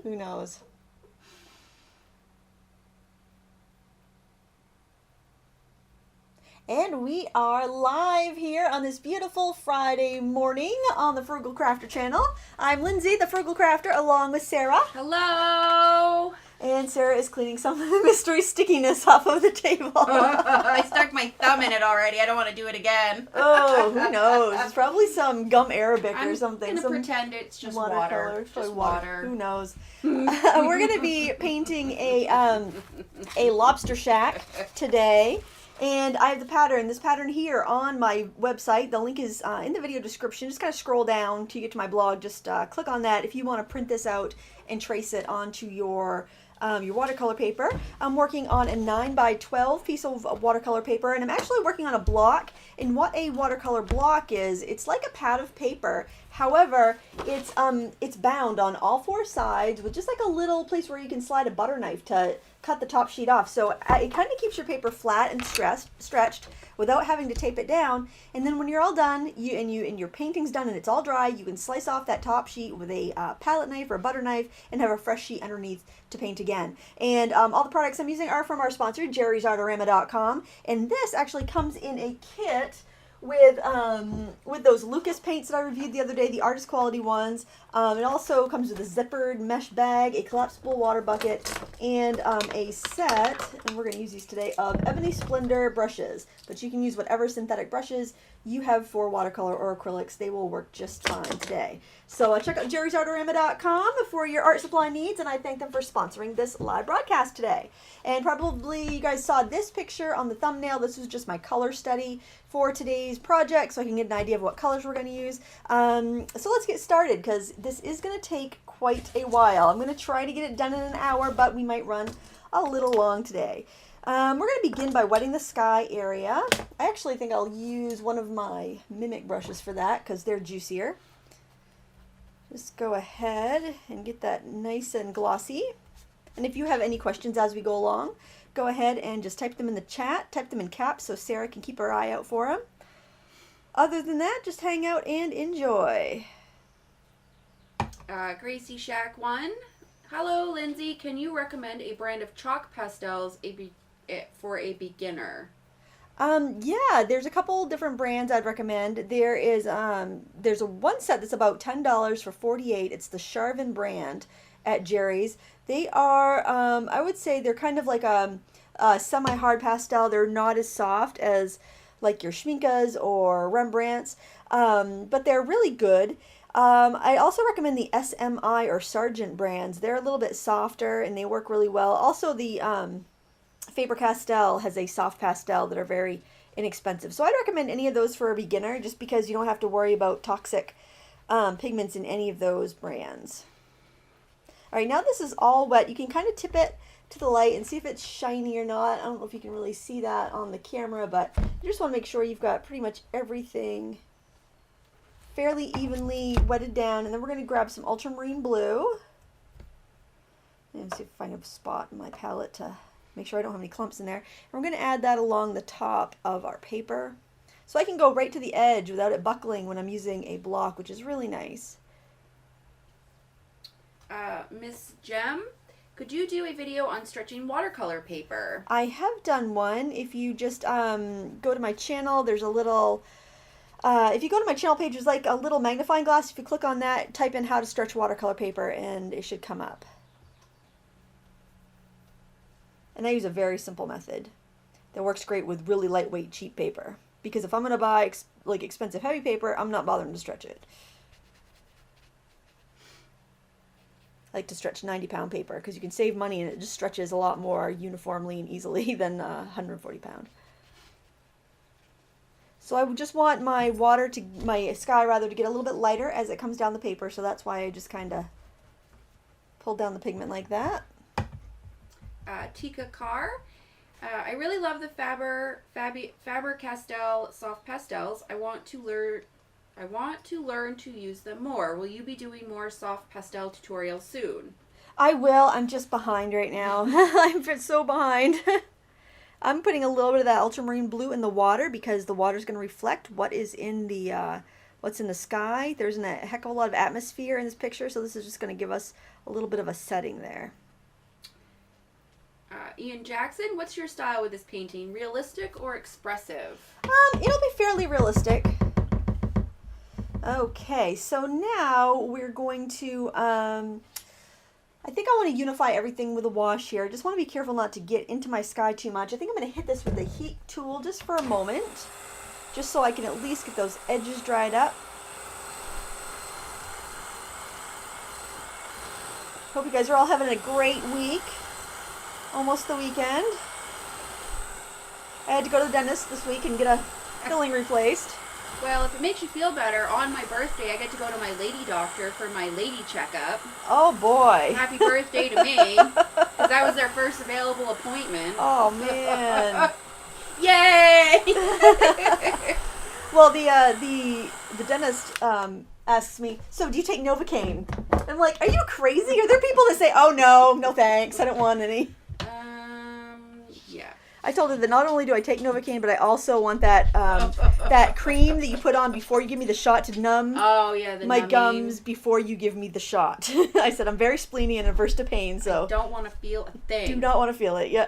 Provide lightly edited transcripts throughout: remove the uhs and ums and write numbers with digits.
Who knows? And we are live here on this beautiful Friday morning on the Frugal Crafter channel. I'm Lindsay, the Frugal Crafter, along with Sarah. Hello! And Sarah is cleaning some of the mystery stickiness off of the table. I stuck my thumb in it already. I don't want to do it again. Oh, who knows? It's probably some gum arabic or something. I'm going to pretend it's just water. Just water. Who knows? We're going to be painting a lobster shack today. And I have this pattern here on my website. The link is in the video description. Just kind of scroll down till you get to my blog. Just click on that if you want to print this out and trace it onto your watercolor paper. I'm working on a 9x12 piece of watercolor paper, and I'm actually working on a block. And what a watercolor block is, it's like a pad of paper. However, it's bound on all four sides with just like a little place where you can slide a butter knife to cut the top sheet off. So it kind of keeps your paper flat and stretched without having to tape it down. And then when you're all done, and your painting's done and it's all dry, you can slice off that top sheet with a palette knife or a butter knife and have a fresh sheet underneath to paint again. And all the products I'm using are from our sponsor, jerrysartorama.com. And this actually comes in a kit with those Lucas paints that I reviewed the other day, the artist quality ones. It also comes with a zippered mesh bag, a collapsible water bucket, and a set, and we're going to use these today, of Ebony Splendor brushes. But you can use whatever synthetic brushes you have for watercolor or acrylics. They will work just fine today. So check out jerrysartorama.com for your art supply needs, and I thank them for sponsoring this live broadcast today. And probably you guys saw this picture on the thumbnail. This was just my color study for today's project, so I can get an idea of what colors we're going to use. So let's get started, because this is going to take quite a while. I'm going to try to get it done in an hour, but we might run a little long today. We're going to begin by wetting the sky area. I actually think I'll use one of my Mimic brushes for that, because they're juicier. Just go ahead and get that nice and glossy. And if you have any questions as we go along, go ahead and just type them in the chat, type them in caps so Sarah can keep her eye out for them. Other than that, just hang out and enjoy. Gracie Shack 1. Hello, Lindsay. Can you recommend a brand of chalk pastels for a beginner? Yeah, there's a couple different brands I'd recommend. There's a one set that's about $10 for 48. It's the Charvin brand at Jerry's. They are, I would say they're kind of like a semi-hard pastel. They're not as soft as like your Schminkas or Rembrandts, but they're really good. I also recommend the SMI or Sargent brands. They're a little bit softer and they work really well. Also, the Faber-Castell has a soft pastel that are very inexpensive. So I'd recommend any of those for a beginner, just because you don't have to worry about toxic pigments in any of those brands. All right, now this is all wet. You can kind of tip it to the light and see if it's shiny or not. I don't know if you can really see that on the camera, but you just want to make sure you've got pretty much everything fairly evenly wetted down. And then we're going to grab some ultramarine blue and see if I find a spot in my palette to make sure I don't have any clumps in there. And we're going to add that along the top of our paper, so I can go right to the edge without it buckling when I'm using a block, which is really nice. Miss Gem, could you do a video on stretching watercolor paper? I have done one. If you just go to my channel, there's a little, if you go to my channel page, there's like a little magnifying glass. If you click on that, type in how to stretch watercolor paper, and it should come up. And I use a very simple method that works great with really lightweight, cheap paper. Because if I'm going to buy like expensive, heavy paper, I'm not bothering to stretch it. I like to stretch 90-pound paper because you can save money and it just stretches a lot more uniformly and easily than 140-pound. So I just want my sky to get a little bit lighter as it comes down the paper. So that's why I just kind of pulled down the pigment like that. Tika Carr. I really love the Faber-Castell soft pastels. I want to learn to use them more. Will you be doing more soft pastel tutorials soon? I will. I'm just behind right now. I'm so behind. I'm putting a little bit of that ultramarine blue in the water because the water is going to reflect what is in the what's in the sky. There's a heck of a lot of atmosphere in this picture, so this is just going to give us a little bit of a setting there. Ian Jackson, what's your style with this painting? Realistic or expressive? It'll be fairly realistic. Okay, so now we're going to, I think I want to unify everything with a wash here. I just want to be careful not to get into my sky too much. I think I'm going to hit this with the heat tool just for a moment, just so I can at least get those edges dried up. Hope you guys are all having a great week. Almost the weekend. I had to go to the dentist this week and get a filling replaced. Well, if it makes you feel better, on my birthday I get to go to my lady doctor for my lady checkup. Oh boy. Happy birthday to me, because that was their first available appointment. Oh man. Yay! Well, the dentist asks me, so do you take Novocaine? I'm like, are you crazy? Are there people that say, oh no thanks, I don't want any? Yeah. I told her that not only do I take Novocaine, but I also want that that cream that you put on before you give me the shot to numb my gums before you give me the shot. I said I'm very spleeny and averse to pain, so I don't want to feel a thing. do not want to feel it. Yeah.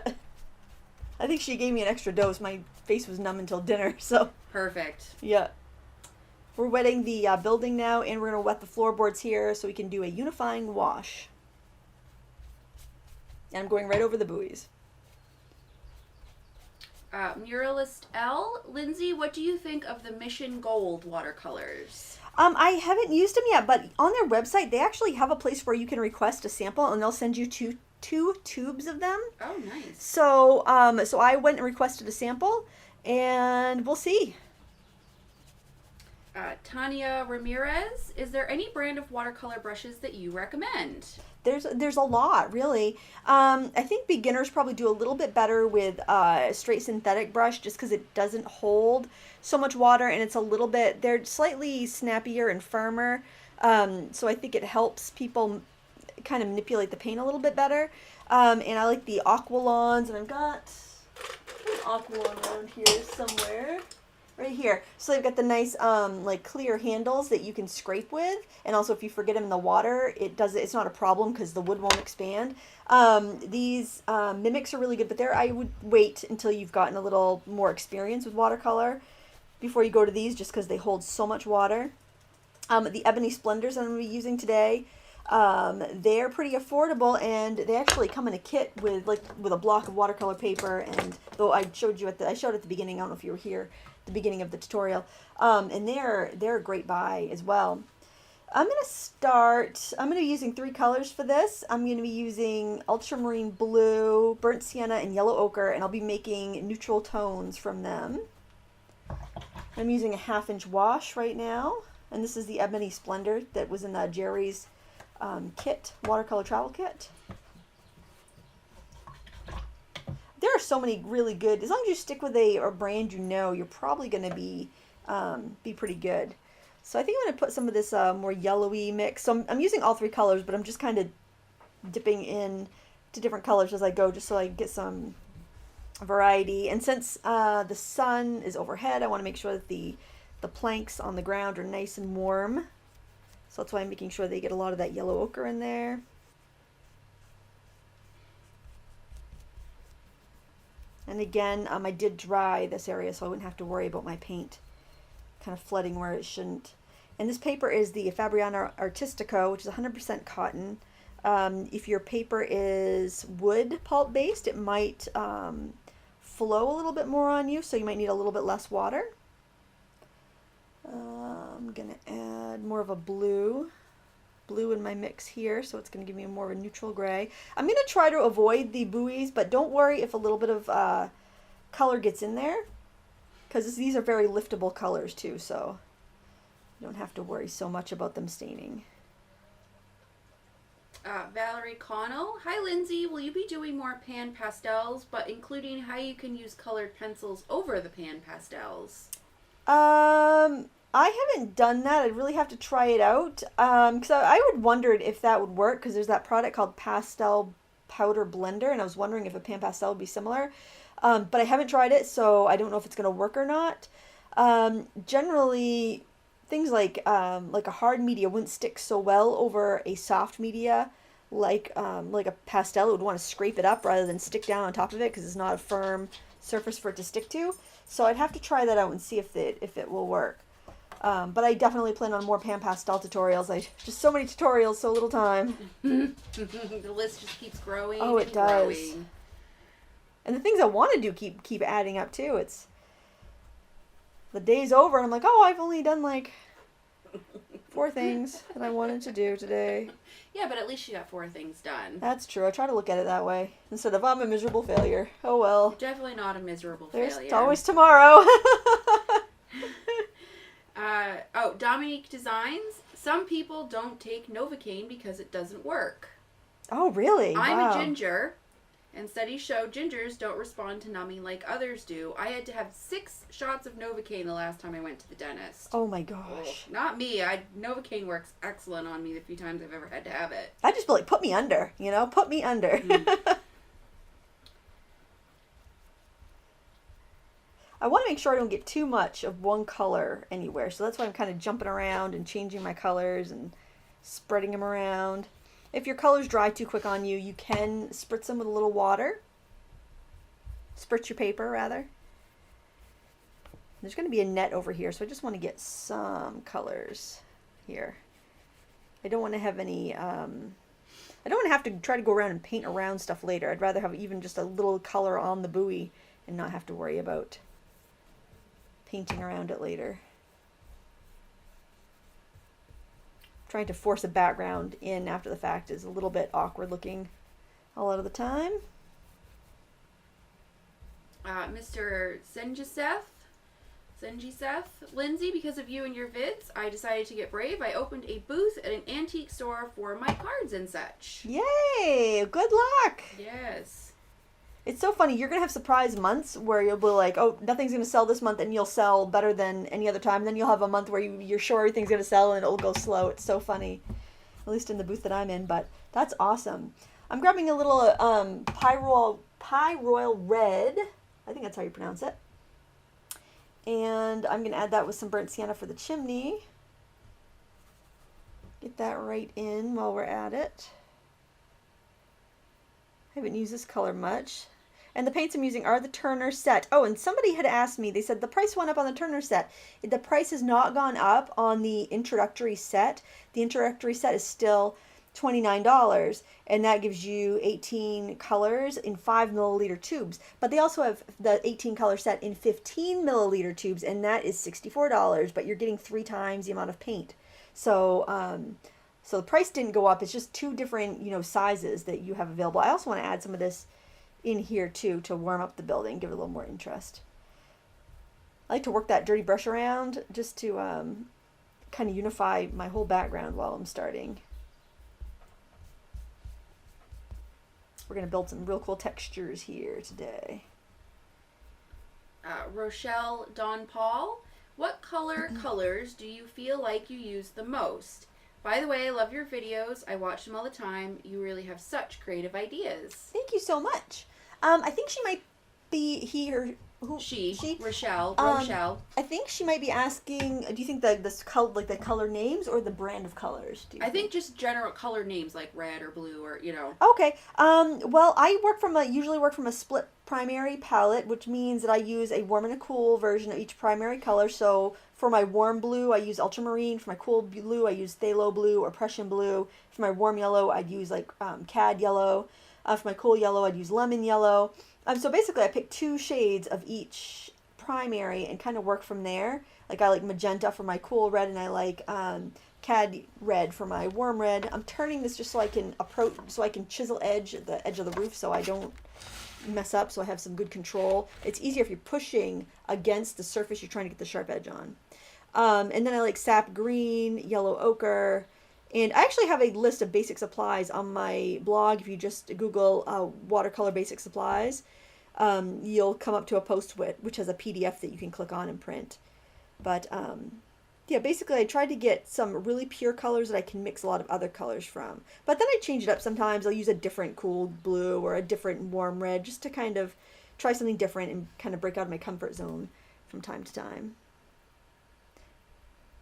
I think she gave me an extra dose. My face was numb until dinner, so perfect. Yeah. We're wetting the building now, and we're going to wet the floorboards here so we can do a unifying wash. And I'm going right over the buoys. Muralist L. Lindsay, what do you think of the Mission Gold watercolors? I haven't used them yet, but on their website, they actually have a place where you can request a sample, and they'll send you two tubes of them. Oh, nice. So, so I went and requested a sample, and we'll see. Tanya Ramirez, is there any brand of watercolor brushes that you recommend? There's a lot, really. I think beginners probably do a little bit better with a straight synthetic brush just because it doesn't hold so much water, and it's a little bit, they're slightly snappier and firmer. So I think it helps people kind of manipulate the paint a little bit better. And I like the Aqualons, and I've got an Aqualon around here somewhere. Right here. So they've got the nice like clear handles that you can scrape with, and also if you forget them in the water, it's not a problem because the wood won't expand. These mimics are really good, but I would wait until you've gotten a little more experience with watercolor before you go to these, just because they hold so much water. The Ebony Splendors I'm going to be using today, they're pretty affordable, and they actually come in a kit with a block of watercolor paper, and though I showed at the beginning, I don't know if you were here, the beginning of the tutorial, and they're a great buy as well. I'm going to be using 3 colors for this. I'm going to be using Ultramarine Blue, Burnt Sienna, and Yellow Ochre, and I'll be making neutral tones from them. I'm using a 1/2-inch wash right now, and this is the Ebony Splendor that was in Jerry's kit, watercolor travel kit. There are so many really good, as long as you stick with a brand you're probably going to be pretty good. So I think I'm going to put some of this more yellowy mix. So I'm using all 3 colors, but I'm just kind of dipping in to different colors as I go, just so I get some variety. And since the sun is overhead, I want to make sure that the planks on the ground are nice and warm. So that's why I'm making sure they get a lot of that yellow ochre in there. And again, I did dry this area, so I wouldn't have to worry about my paint kind of flooding where it shouldn't. And this paper is the Fabriano Artistico, which is 100% cotton. If your paper is wood pulp based, it might flow a little bit more on you, so you might need a little bit less water. I'm going to add more of a blue in my mix here, so it's going to give me more of a neutral gray. I'm going to try to avoid the buoys, but don't worry if a little bit of color gets in there, because these are very liftable colors too, so you don't have to worry so much about them staining. Valerie Connell, hi Lindsay, will you be doing more pan pastels, but including how you can use colored pencils over the pan pastels? I haven't done that. I'd really have to try it out. Because I would wondered if that would work, because there's that product called Pastel Powder Blender, and I was wondering if a pan pastel would be similar. But I haven't tried it, so I don't know if it's going to work or not. Generally, things like a hard media wouldn't stick so well over a soft media like a pastel. It would want to scrape it up rather than stick down on top of it because it's not a firm surface for it to stick to. So I'd have to try that out and see if it will work. But I definitely plan on more pan pastel tutorials. Just so many tutorials, so little time. The list just keeps growing. Oh, it does. Growing. And the things I want to do keep adding up too. It's the day's over and I'm like, oh, I've only done like 4 things that I wanted to do today. Yeah, but at least you got 4 things done. That's true. I try to look at it that way instead of I'm a miserable failure. Oh well. You're definitely not a miserable There's failure. always tomorrow. Dominique Designs. Some people don't take Novocaine because it doesn't work. Oh, really? I'm Wow. a ginger, and studies show gingers don't respond to numbing like others do. I had to have 6 shots of Novocaine the last time I went to the dentist. Oh my gosh. Not me. Novocaine works excellent on me the few times I've ever had to have it. I just feel like put me under, put me under. I want to make sure I don't get too much of one color anywhere. So that's why I'm kind of jumping around and changing my colors and spreading them around. If your colors dry too quick on you, you can spritz them with a little water. Spritz your paper, rather. There's going to be a net over here, so I just want to get some colors here. I don't want to have any, I don't want to have to try to go around and paint around stuff later. I'd rather have even just a little color on the buoy and not have to worry about painting around it later. Trying to force a background in after the fact is a little bit awkward looking a lot of the time. Mr. Senjiseth, Lindsay, because of you and your vids, I decided to get brave. I opened a booth at an antique store for my cards and such. Yay! Good luck! Yes. It's so funny. You're going to have surprise months where you'll be like, oh, nothing's going to sell this month, and you'll sell better than any other time. And then you'll have a month where you're sure everything's going to sell, and it'll go slow. It's so funny. At least in the booth that I'm in. But that's awesome. I'm grabbing a little pyrrole red. I think that's how you pronounce it. And I'm going to add that with some burnt sienna for the chimney. Get that right in while we're at it. I haven't used this color much. And the paints I'm using are the Turner set. Oh, and somebody had asked me, they said the price went up on the Turner set. The price has not gone up on the introductory set. The introductory set is still $29, and that gives you 18 colors in 5 milliliter tubes. But they also have the 18 color set in 15 milliliter tubes, and that is $64, but you're getting 3 times the amount of paint. So, so the price didn't go up. It's just 2 different, sizes that you have available. I also want to add some of this in here too to warm up the building, give it a little more interest. I like to work that dirty brush around just to kind of unify my whole background while I'm starting. We're going to build some real cool textures here today. Rochelle Don Paul, what colors do you feel like you use the most? By the way, I love your videos. I watch them all the time. You really have such creative ideas. Thank you so much. I think she might be here. She. Rochelle. I think she might be asking, do you think the color names or the brand of colors? I think just general color names like red or blue or, Okay. Well, I usually work from a split primary palette, which means that I use a warm and a cool version of each primary color. So for my warm blue, I use Ultramarine. For my cool blue, I use phthalo blue or Prussian blue. For my warm yellow, I'd use cad yellow. For my cool yellow, I'd use lemon yellow. So basically, I pick 2 shades of each primary and kind of work from there. Like I like magenta for my cool red, and I like cad red for my warm red. I'm turning this just so I can chisel the edge of the roof so I don't mess up, so I have some good control. It's easier if you're pushing against the surface you're trying to get the sharp edge on. And then I like sap green, yellow ochre. And I actually have a list of basic supplies on my blog. If you just Google watercolor basic supplies, you'll come up to a post which has a PDF that you can click on and print. But yeah, basically I tried to get some really pure colors that I can mix a lot of other colors from. But then I change it up sometimes. I'll use a different cool blue or a different warm red just to kind of try something different and kind of break out of my comfort zone from time to time.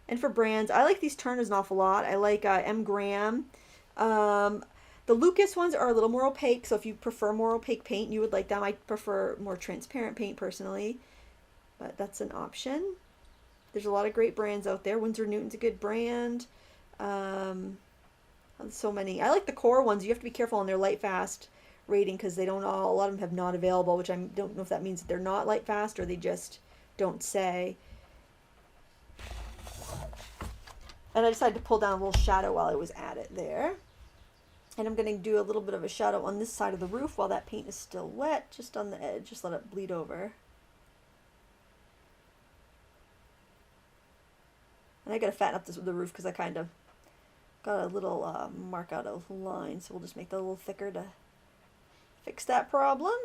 And for brands, I like these Turners an awful lot. I like M. Graham. The Lucas ones are a little more opaque, so if you prefer more opaque paint, you would like them. I prefer more transparent paint personally, but that's an option. There's a lot of great brands out there. Winsor Newton's a good brand. So many. I like the core ones. You have to be careful on their light fast rating because they don't all, a lot of them have not available, which I don't know if that means that they're not light fast or they just don't say. And I decided to pull down a little shadow while I was at it there. And I'm going to do a little bit of a shadow on this side of the roof while that paint is still wet, just on the edge. Just let it bleed over. And I got to fatten up the roof because I kind of got a little mark out of line. So we'll just make that a little thicker to fix that problem.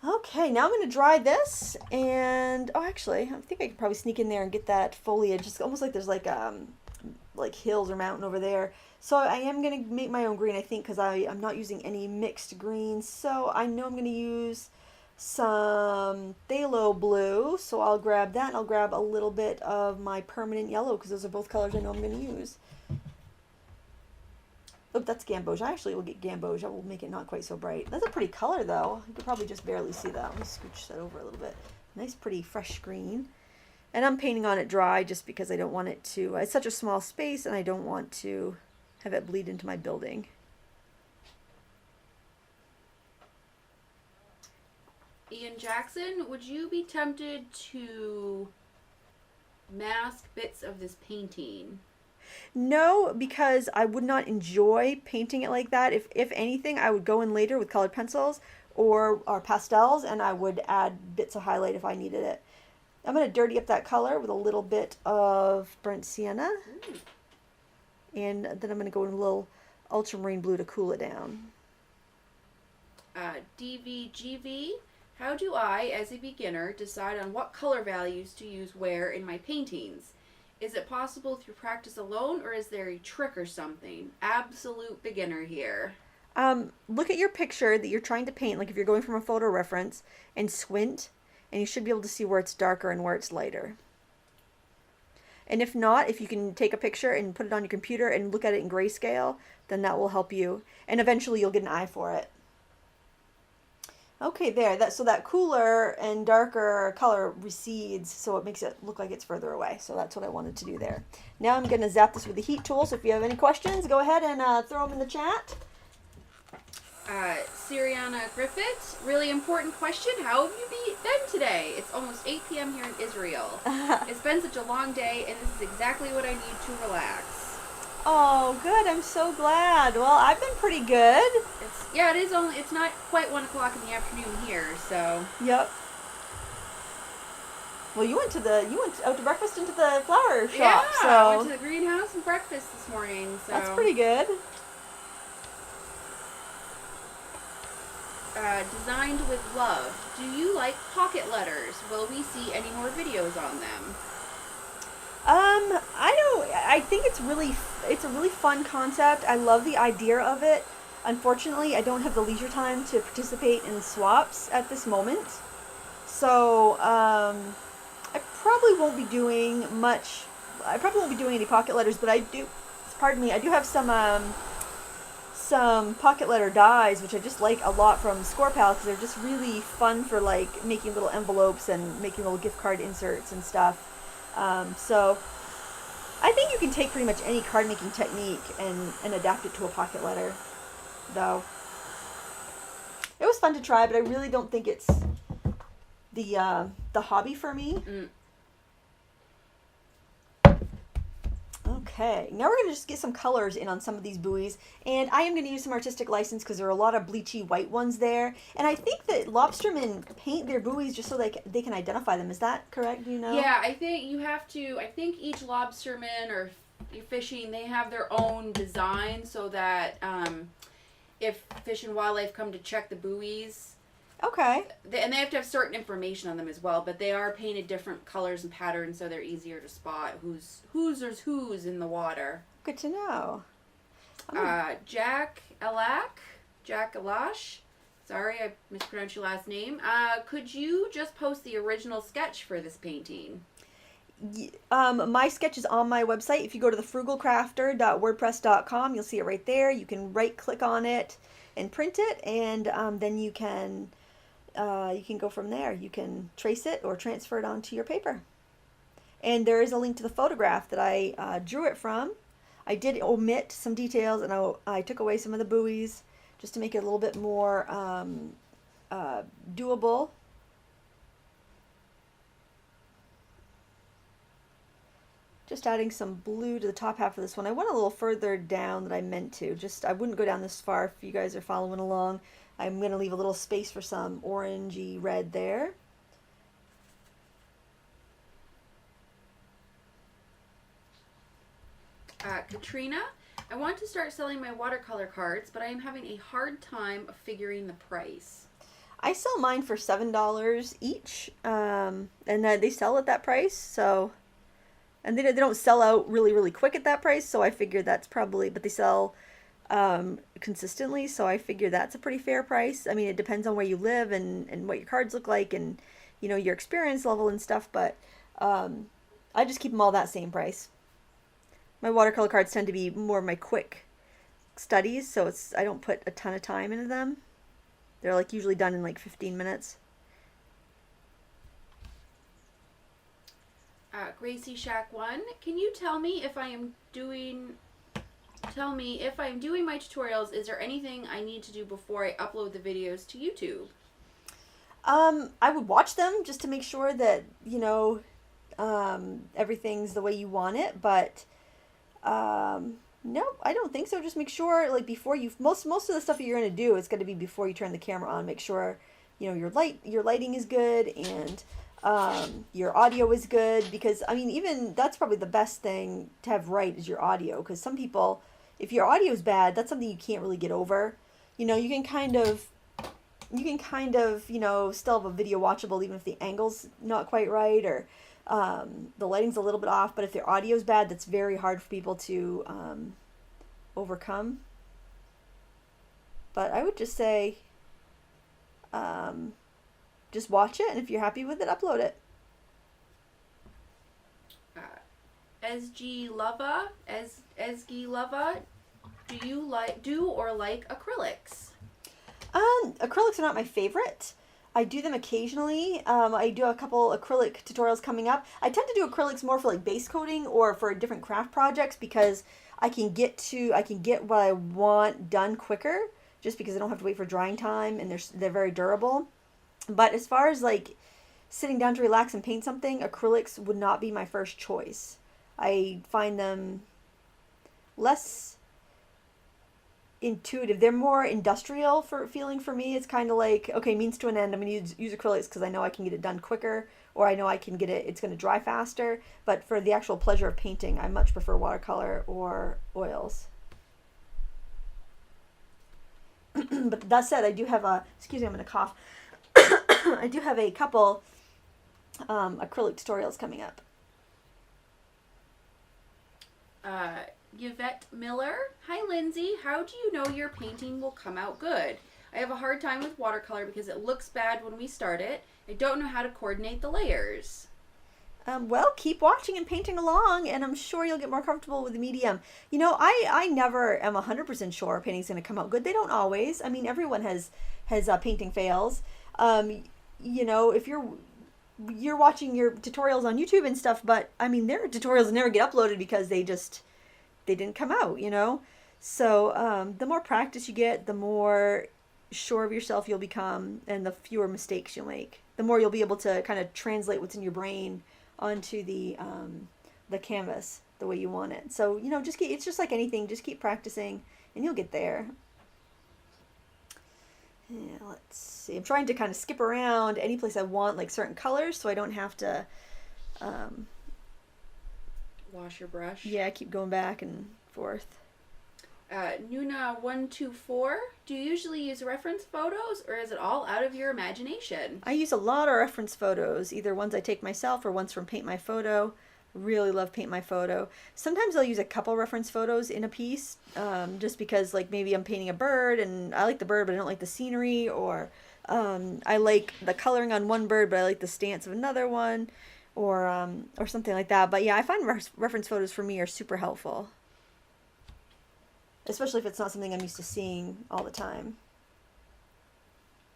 Okay, now I'm going to dry this, and oh, actually, I think I could probably sneak in there and get that foliage. It's almost like there's like hills or mountain over there. So I am going to make my own green, I think, because I'm not using any mixed greens. So I know I'm going to use some phthalo blue, so I'll grab that, and I'll grab a little bit of my permanent yellow, because those are both colors I know I'm going to use. Oh, that's Gamboge. I actually will get Gamboge. I will make it not quite so bright. That's a pretty color, though. You could probably just barely see that. Let me scooch that over a little bit. Nice, pretty, fresh green. And I'm painting on it dry just because I don't want it to... It's such a small space, and I don't want to have it bleed into my building. Ian Jackson, would you be tempted to mask bits of this painting? No, because I would not enjoy painting it like that. If anything, I would go in later with colored pencils or pastels, and I would add bits of highlight if I needed it. I'm going to dirty up that color with a little bit of burnt sienna. Ooh. And then I'm going to go in a little ultramarine blue to cool it down. DVGV, how do I, as a beginner, decide on what color values to use where in my paintings? Is it possible through practice alone, or is there a trick or something? Absolute beginner here. Look at your picture that you're trying to paint, like if you're going from a photo reference, and squint, and you should be able to see where it's darker and where it's lighter. And if not, if you can take a picture and put it on your computer and look at it in grayscale, then that will help you. And eventually you'll get an eye for it. Okay, there. So that cooler and darker color recedes, so it makes it look like it's further away. So that's what I wanted to do there. Now I'm going to zap this with the heat tool, so if you have any questions, go ahead and throw them in the chat. Siriana Griffith, really important question. How have you been today? It's almost 8 p.m. here in Israel. It's been such a long day, and this is exactly what I need to relax. Oh, good. I'm so glad. Well, I've been pretty good. It's not quite 1 o'clock in the afternoon here, so. Yep. Well, you went out to breakfast into the flower shop. Yeah, so I went to the greenhouse and breakfast this morning. So that's pretty good. Designed with love. Do you like pocket letters? Will we see any more videos on them? I think it's a really fun concept. I love the idea of it. Unfortunately, I don't have the leisure time to participate in swaps at this moment. So, I probably won't be doing much. I probably won't be doing any pocket letters, but I do have some pocket letter dies, which I just like a lot from ScorePal, because they're just really fun for like making little envelopes and making little gift card inserts and stuff. So I think you can take pretty much any card making technique and adapt it to a pocket letter, though. It was fun to try, but I really don't think it's the hobby for me. Okay, now we're going to just get some colors in on some of these buoys, and I am going to use some artistic license because there are a lot of bleachy white ones there, and I think that lobstermen paint their buoys just so they can identify them. Is that correct? Do you know? Yeah, I think you have to. I think each lobsterman or you're fishing, they have their own design so that if Fish and Wildlife come to check the buoys, okay, and they have to have certain information on them as well, but they are painted different colors and patterns so they're easier to spot who's in the water. Good to know. Jack Alash, sorry I mispronounced your last name. Could you just post the original sketch for this painting? My sketch is on my website. If you go to thefrugalcrafter.wordpress.com, you'll see it right there. You can right click on it and print it, and then you can go from there. You can trace it or transfer it onto your paper. And there is a link to the photograph that I drew it from. I did omit some details, and I took away some of the buoys just to make it a little bit more doable. Just adding some blue to the top half of this one. I went a little further down than I meant to. I wouldn't go down this far if you guys are following along. I'm going to leave a little space for some orangey red there. Katrina, I want to start selling my watercolor cards, but I am having a hard time of figuring the price. I sell mine for $7 each, and they sell at that price, so, and they don't sell out really, really quick at that price, so I figure that's probably, but they sell consistently, so I figure that's a pretty fair price. I mean, it depends on where you live and what your cards look like and, you know, your experience level and stuff, but I just keep them all that same price. My watercolor cards tend to be more of my quick studies, so I don't put a ton of time into them. They're like usually done in like 15 minutes. Gracie Shack 1, can you tell me if I am doing my tutorials, is there anything I need to do before I upload the videos to YouTube? I would watch them just to make sure that, you know, everything's the way you want it, but no, I don't think so. Just make sure, like, before most of the stuff that you're going to do is going to be before you turn the camera on. Make sure, you know, your lighting is good and your audio is good, because I mean, even that's probably the best thing to have right is your audio, because some people, if your audio is bad, that's something you can't really get over. You know, you can kind of, you know, still have a video watchable even if the angle's not quite right or the lighting's a little bit off, but if their audio is bad, that's very hard for people to overcome. But I would just say, just watch it, and if you're happy with it, upload it. SG Lava, do you like acrylics? Acrylics are not my favorite. I do them occasionally. I do a couple acrylic tutorials coming up. I tend to do acrylics more for like base coating or for different craft projects, because I can get what I want done quicker, just because I don't have to wait for drying time, and they're very durable. But as far as like sitting down to relax and paint something, acrylics would not be my first choice. I find them less intuitive. They're more industrial feeling for me. It's kind of like, okay, means to an end. I'm going to use acrylics because I know I can get it done quicker, or I know it's going to dry faster. But for the actual pleasure of painting, I much prefer watercolor or oils. But that said, I do have excuse me, I'm going to cough. I do have a couple acrylic tutorials coming up. Yvette Miller. Hi, Lindsay. How do you know your painting will come out good? I have a hard time with watercolor because it looks bad when we start it. I don't know how to coordinate the layers. Well, keep watching and painting along, and I'm sure you'll get more comfortable with the medium. You know, I never am 100% sure a painting's going to come out good. They don't always. I mean, everyone has painting fails. You know, if you're watching your tutorials on YouTube and stuff, but I mean, their tutorials never get uploaded because they didn't come out, you know? So, the more practice you get, the more sure of yourself you'll become, and the fewer mistakes you'll make. The more you'll be able to kind of translate what's in your brain onto the canvas the way you want it. So, you know, it's just like anything, just keep practicing and you'll get there. Yeah, let's see. I'm trying to kind of skip around any place I want, like certain colors, so I don't have to wash your brush. Yeah, keep going back and forth. Nuna124, do you usually use reference photos, or is it all out of your imagination? I use a lot of reference photos, either ones I take myself or ones from Paint My Photo. Really love Paint My Photo. Sometimes I'll use a couple reference photos in a piece, just because, like, maybe I'm painting a bird and I like the bird but I don't like the scenery, or I like the coloring on one bird but I like the stance of another one. or something like that. But yeah, I find reference photos for me are super helpful, especially if it's not something I'm used to seeing all the time.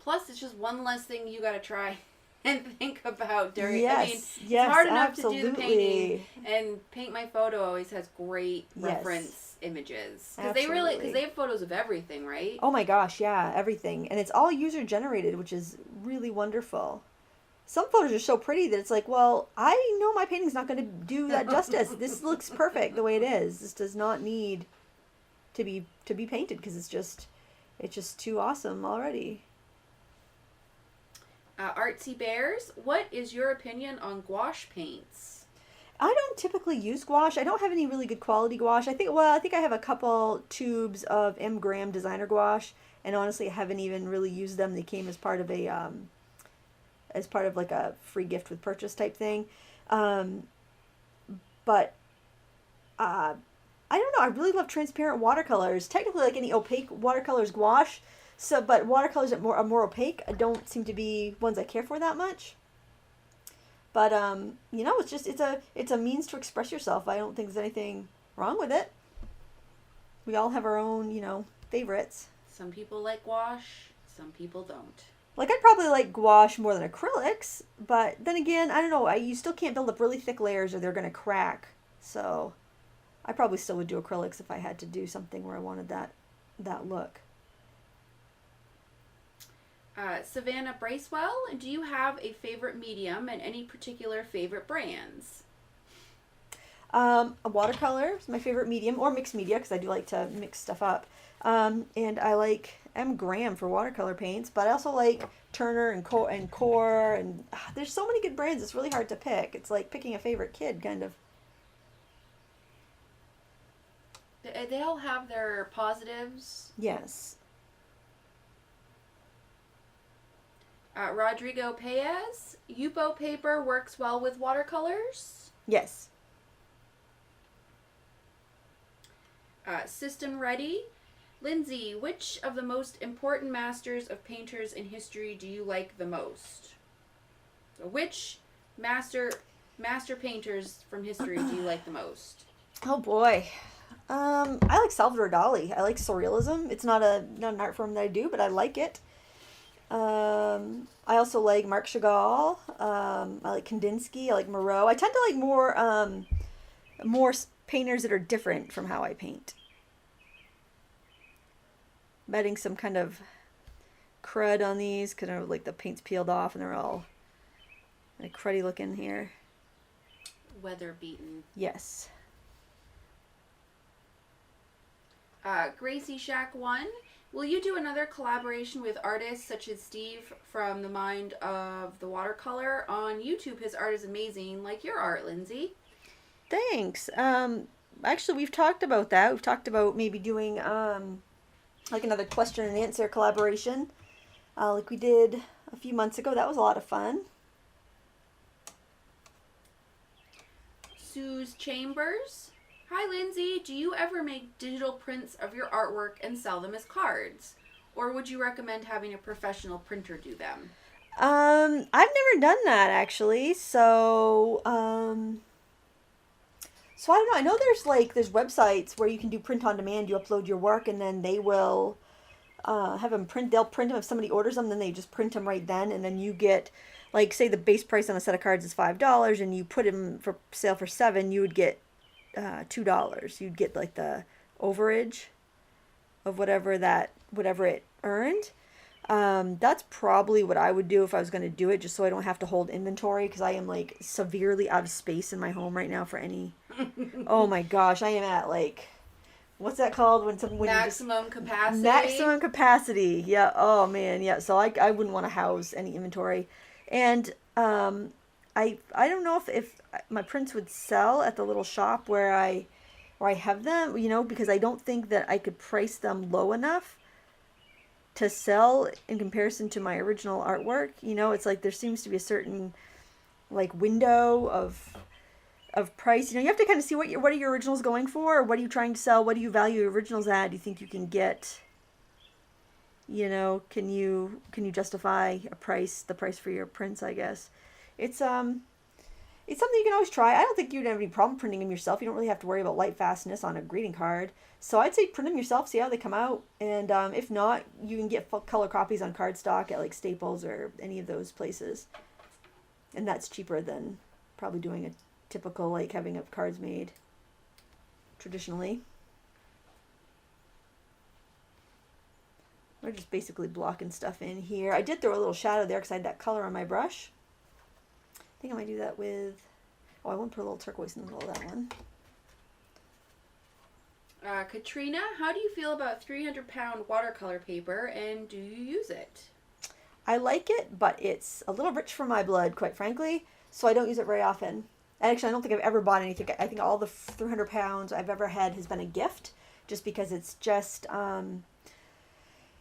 Plus, it's just one less thing you got to try and think about during. Yes, I mean, yes, it's hard enough absolutely. to do the painting, and Paint My Photo always has great Yes. reference images because Absolutely. they have photos of everything, right? Oh my gosh, yeah, everything. And it's all user generated, which is really wonderful. Some photos are so pretty that it's like, well, I know my painting's not going to do that justice. This looks perfect the way it is. This does not need to be painted because it's just too awesome already. Artsy Bears, what is your opinion on gouache paints? I don't typically use gouache. I don't have any really good quality gouache. I think I have a couple tubes of M. Graham designer gouache, and honestly, I haven't even really used them. They came as part of like a free gift with purchase type thing. But I don't know. I really love transparent watercolors. Technically, like any opaque watercolors, gouache. So, but watercolors that are more opaque don't seem to be ones I care for that much. But it's a means to express yourself. I don't think there's anything wrong with it. We all have our own, favorites. Some people like gouache, some people don't. Like, I'd probably like gouache more than acrylics, but then again, I don't know. You still can't build up really thick layers or they're going to crack. So I probably still would do acrylics if I had to do something where I wanted that look. Savannah Bracewell, do you have a favorite medium and any particular favorite brands? A watercolor is my favorite medium, or mixed media, because I do like to mix stuff up. And I like M. Graham for watercolor paints, but I also like Turner and Core, and there's so many good brands, it's really hard to pick. It's like picking a favorite kid, kind of. They all have their positives. Yes. Rodrigo Paez, Yupo paper works well with watercolors. Yes. System Ready, Lindsay, which of the most important masters of painters in history do you like the most? So which master painters from history do you like the most? Oh boy. I like Salvador Dali. I like surrealism. It's not an art form that I do, but I like it. I also like Marc Chagall. I like Kandinsky. I like Moreau. I tend to like more painters that are different from how I paint. I'm adding some kind of crud on these because like the paint's peeled off and they're all like cruddy looking here. Weather beaten. Yes. Gracie Shack 1. Will you do another collaboration with artists such as Steve from The Mind of the Watercolor? On YouTube, his art is amazing, like your art, Lindsay. Thanks. Actually, we've talked about that. We've talked about maybe doing like another question and answer collaboration, like we did a few months ago. That was a lot of fun. Sue's Chambers. Hi, Lindsay. Do you ever make digital prints of your artwork and sell them as cards? Or would you recommend having a professional printer do them? I've never done that actually. So I don't know. I know there's websites where you can do print on demand. You upload your work and then they will have them print. They'll print them if somebody orders them. Then they just print them right then, and then you get, like, say the base price on a set of cards is $5, and you put them for sale for $7. You would get $2. You'd get like the overage of whatever it earned. That's probably what I would do if I was going to do it, just so I don't have to hold inventory, because I am like severely out of space in my home right now for any. Oh my gosh, I am at like, what's that called when maximum capacity? Maximum capacity. Yeah. Oh man. Yeah. So I wouldn't want to house any inventory, and I don't know if my prints would sell at the little shop where I have them, because I don't think that I could price them low enough to sell in comparison to my original artwork. It's like there seems to be a certain like window of price. You have to kind of see what are your originals going for, or what are you trying to sell, what do you value your originals at? Do you think you can get, can you justify the price for your prints, I guess. It's it's something you can always try. I don't think you'd have any problem printing them yourself. You don't really have to worry about light fastness on a greeting card. So I'd say print them yourself, see how they come out. And if not, you can get color copies on cardstock at like Staples or any of those places. And that's cheaper than probably doing a typical, like having up cards made traditionally. We're just basically blocking stuff in here. I did throw a little shadow there because I had that color on my brush. I think I might do that with, oh, I want to put a little turquoise in the middle of that one. Katrina, how do you feel about 300-pound watercolor paper, and do you use it? I like it, but it's a little rich for my blood, quite frankly, so I don't use it very often. And actually, I don't think I've ever bought anything. I think all the 300 pounds I've ever had has been a gift, just because it's just,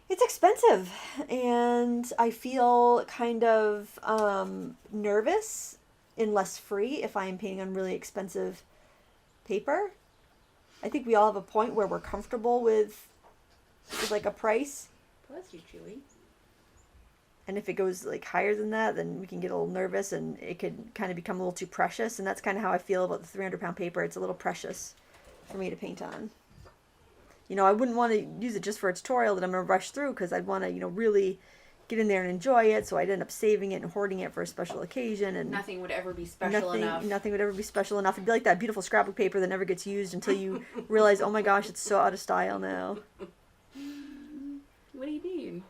it's expensive, and I feel kind of nervous and less free if I am painting on really expensive paper. I think we all have a point where we're comfortable with like a price. Bless you, Chewy. And if it goes like higher than that, then we can get a little nervous and it could kind of become a little too precious. And that's kind of how I feel about the 300-pound paper. It's a little precious for me to paint on. You know, I wouldn't want to use it just for a tutorial that I'm going to rush through, because I'd want to, you know, really get in there and enjoy it. So I'd end up saving it and hoarding it for a special occasion. And nothing would ever be special enough. Nothing would ever be special enough. It'd be like that beautiful scrapbook paper that never gets used until you realize, oh my gosh, it's so out of style now. What do you mean?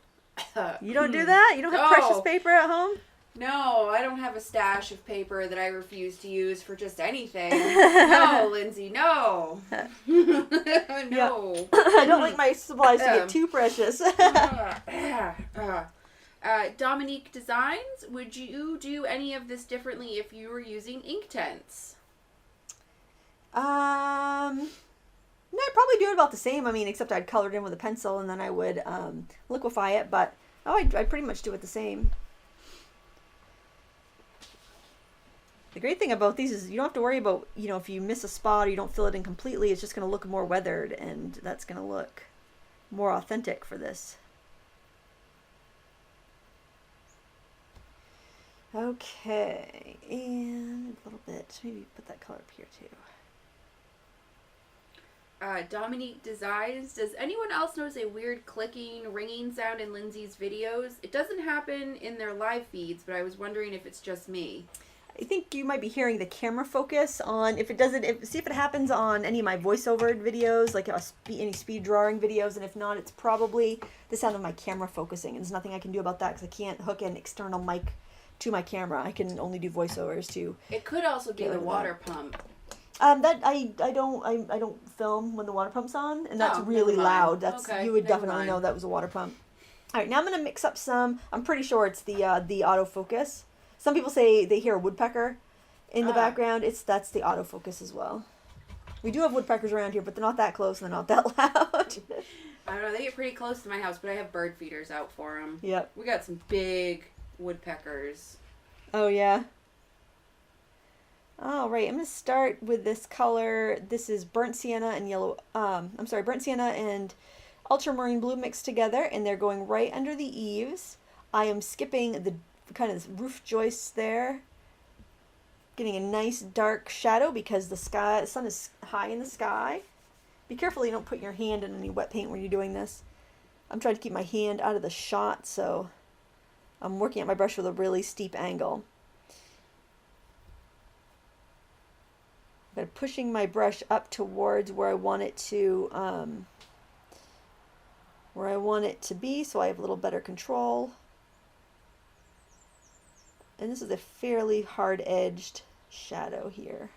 You don't do that? You don't have precious paper at home? No, I don't have a stash of paper that I refuse to use for just anything. No, Lindsay, no. No. I don't like my supplies to get too precious. Dominique Designs, would you do any of this differently if you were using Inktense? No, I'd probably do it about the same. I mean, except I'd color it in with a pencil and then I would liquefy it. But I'd pretty much do it the same. The great thing about these is you don't have to worry about, you know, if you miss a spot or you don't fill it in completely, it's just going to look more weathered, and that's going to look more authentic for this. Okay, and a little bit, maybe put that color up here too. Dominique Designs, does anyone else notice a weird clicking, ringing sound in Lindsay's videos? It doesn't happen in their live feeds, but I was wondering if it's just me. I think you might be hearing the camera focus on, if it doesn't, see if it happens on any of my voiceover videos, like any speed drawing videos, and if not, it's probably the sound of my camera focusing. And there's nothing I can do about that because I can't hook an external mic to my camera. I can only do voiceovers too. It could also be the water pump. That I don't film when the water pump's on, and that's really loud. That's okay, you would definitely know that was a water pump. All right, now I'm gonna mix up some. I'm pretty sure it's the autofocus. Some people say they hear a woodpecker in the background. That's the autofocus as well. We do have woodpeckers around here, but they're not that close and they're not that loud. I don't know. They get pretty close to my house, but I have bird feeders out for them. Yep. We got some big woodpeckers. Oh, yeah. All right, I'm going to start with this color. This is burnt sienna and yellow. Burnt sienna and ultramarine blue mixed together, and they're going right under the eaves. I am skipping the kind of roof joists there, getting a nice dark shadow because the sun is high in the sky. Be careful you don't put your hand in any wet paint when you're doing this. I'm trying to keep my hand out of the shot, so I'm working at my brush with a really steep angle. I'm pushing my brush up towards where I want it to be, so I have a little better control. And this is a fairly hard-edged shadow here.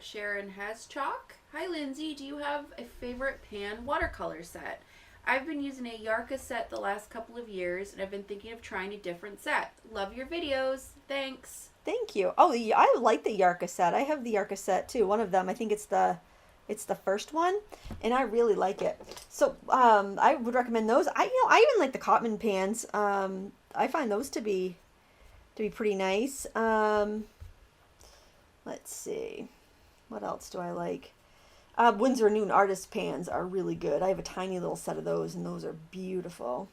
Sharon has chalk. Hi Lindsay, do you have a favorite pan watercolor set? I've been using a Yarka set the last couple of years, and I've been thinking of trying a different set. Love your videos. Thanks. Thank you. Oh, yeah, I like the Yarka set. I have the Yarka set too. One of them. I think it's the first one, and I really like it. So I would recommend those. I even like the Cotman pans. I find those to be pretty nice. Let's see, what else do I like? Winsor & Newton artist pans are really good. I have a tiny little set of those, and those are beautiful.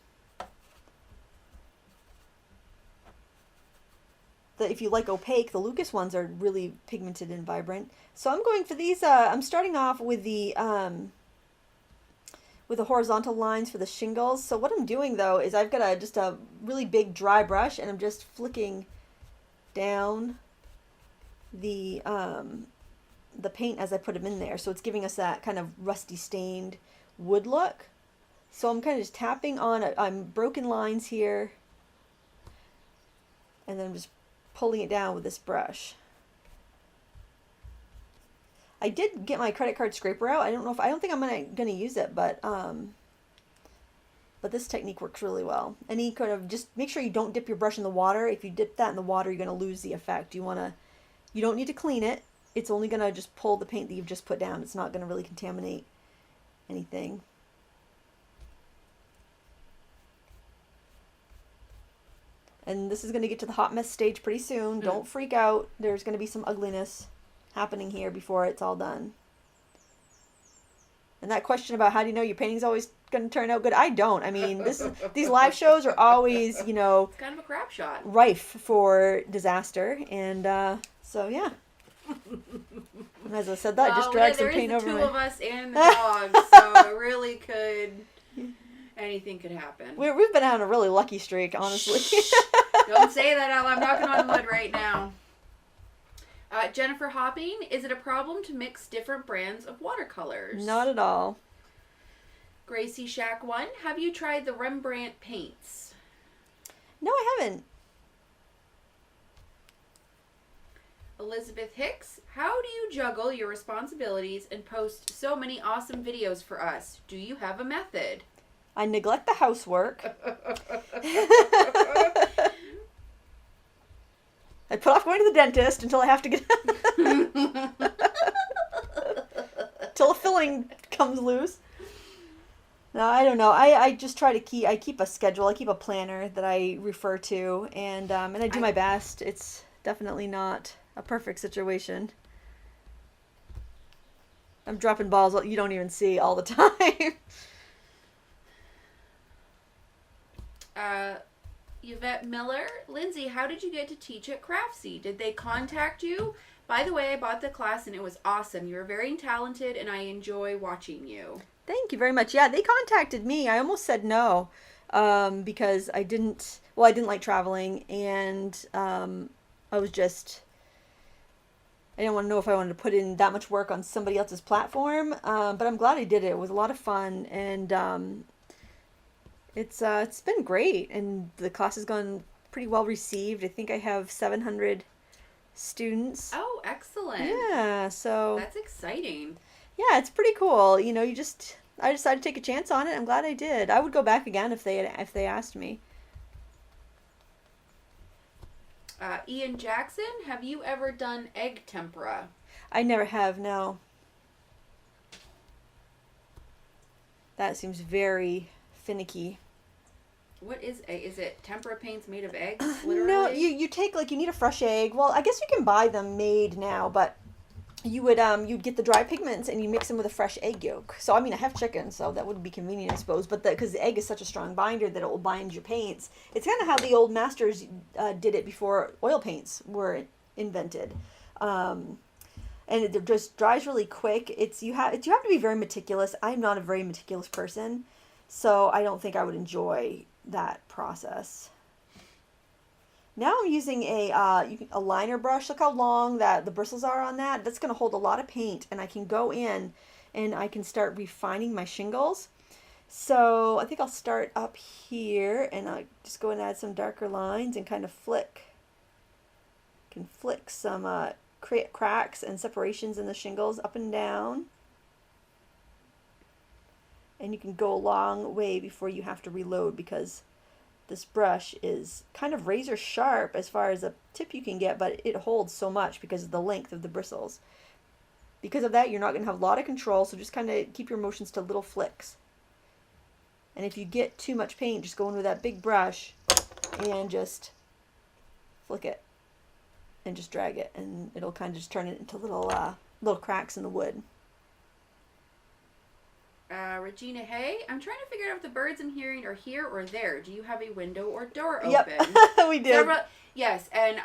if you like opaque, the Lucas ones are really pigmented and vibrant. So I'm going for these, I'm starting off with the horizontal lines for the shingles. So what I'm doing though is I've got just a really big dry brush, and I'm just flicking down the paint as I put them in there. So it's giving us that kind of rusty stained wood look. So I'm kind of just tapping on broken lines here, and then I'm just pulling it down with this brush. I did get my credit card scraper out. I don't think I'm gonna use it, but this technique works really well. Any kind of, just make sure you don't dip your brush in the water. If you dip that in the water, you're gonna lose the effect. You don't need to clean it. It's only gonna just pull the paint that you've just put down. It's not gonna really contaminate anything. And this is going to get to the hot mess stage pretty soon. Don't freak out. There's going to be some ugliness happening here before it's all done. And that question about how do you know your painting's always going to turn out good? I don't. I mean, these live shows are always, it's kind of a crap shot. Rife for disaster. And so, yeah. And as I said that, I just dragged some paint over the two of us and the dog, so it really could... Anything could happen. We've been on a really lucky streak, honestly. Don't say that out loud. I'm knocking on wood right now. Jennifer Hopping, is it a problem to mix different brands of watercolors? Not at all. Gracie Shack 1, have you tried the Rembrandt paints? No, I haven't. Elizabeth Hicks, how do you juggle your responsibilities and post so many awesome videos for us? Do you have a method? I neglect the housework. I put off going to the dentist until I have to get... till a filling comes loose. No, I don't know. I just try to keep a schedule. I keep a planner that I refer to, and I do my best. It's definitely not a perfect situation. I'm dropping balls you don't even see all the time. Yvette Miller, Lindsay, how did you get to teach at Craftsy? Did they contact you? By the way, I bought the class and it was awesome. You were very talented and I enjoy watching you. Thank you very much. Yeah, they contacted me. I almost said no because I didn't like traveling, and I didn't want to know if I wanted to put in that much work on somebody else's platform, but I'm glad I did it. It was a lot of fun, and it's been great, and the class has gone pretty well received. I think I have 700 students. Oh, excellent. Yeah, so that's exciting. Yeah, it's pretty cool. I decided to take a chance on it. I'm glad I did. I would go back again if they asked me. Ian Jackson, have you ever done egg tempera? I never have, no. That seems very finicky. What is egg? Is it tempera paints made of eggs? Literally? No, you take, you need a fresh egg. Well, I guess you can buy them made now, but you'd get the dry pigments and you mix them with a fresh egg yolk. So, I have chicken, so that would be convenient, I suppose. But because the egg is such a strong binder that it will bind your paints. It's kind of how the old masters did it before oil paints were invented. And it just dries really quick. You have to be very meticulous. I'm not a very meticulous person, so I don't think I would enjoy that process. Now I'm using a liner brush. Look how long the bristles are on that. That's going to hold a lot of paint, and I can go in and I can start refining my shingles. So I think I'll start up here, and I'll just go and add some darker lines and kind of flick some cracks and separations in the shingles up and down. And you can go a long way before you have to reload, because this brush is kind of razor sharp as far as a tip you can get, but it holds so much because of the length of the bristles. Because of that, you're not going to have a lot of control, so just kind of keep your motions to little flicks. And if you get too much paint, just go in with that big brush and just flick it and just drag it, and it'll kind of just turn it into little cracks in the wood. Regina, hey, I'm trying to figure out if the birds I'm hearing are here or there. Do you have a window or door open? Yep, we do. Yes, and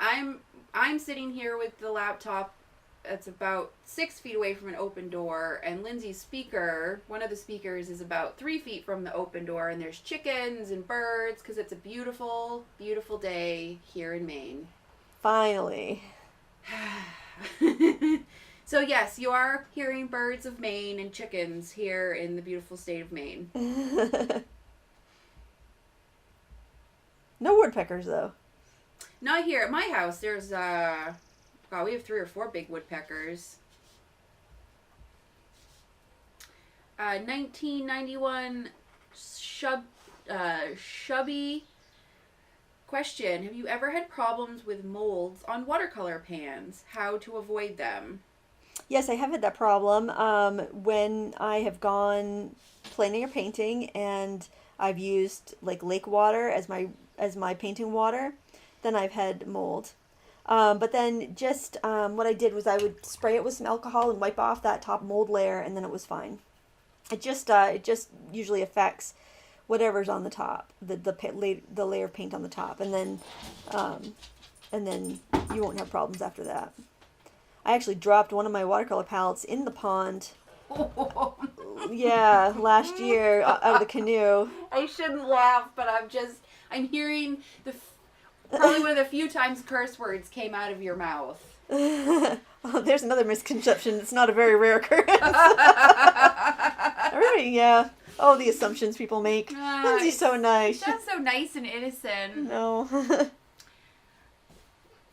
I'm sitting here with the laptop that's about 6 feet away from an open door, and Lindsay's speaker, one of the speakers, is about 3 feet from the open door, and there's chickens and birds because it's a beautiful, beautiful day here in Maine. Finally. So yes, you are hearing birds of Maine and chickens here in the beautiful state of Maine. No woodpeckers, though. Not here at my house. There's wow, we have 3 or 4 big woodpeckers. 1991 Shubby question. Have you ever had problems with molds on watercolor pans? How to avoid them? Yes, I have had that problem when I have gone planning or painting and I've used like lake water as my painting water. Then I've had mold. But then just what I did was I would spray it with some alcohol and wipe off that top mold layer, and then it was fine. It just usually affects whatever's on the top, the layer of paint on the top, and then you won't have problems after that. I actually dropped one of my watercolor palettes in the pond. Yeah, last year out of the canoe. I shouldn't laugh, but I'm hearing probably one of the few times curse words came out of your mouth. Oh, there's another misconception. It's not a very rare occurrence. Everybody, yeah. Oh, the assumptions people make. Lindsay's so nice. That's so nice and innocent. No.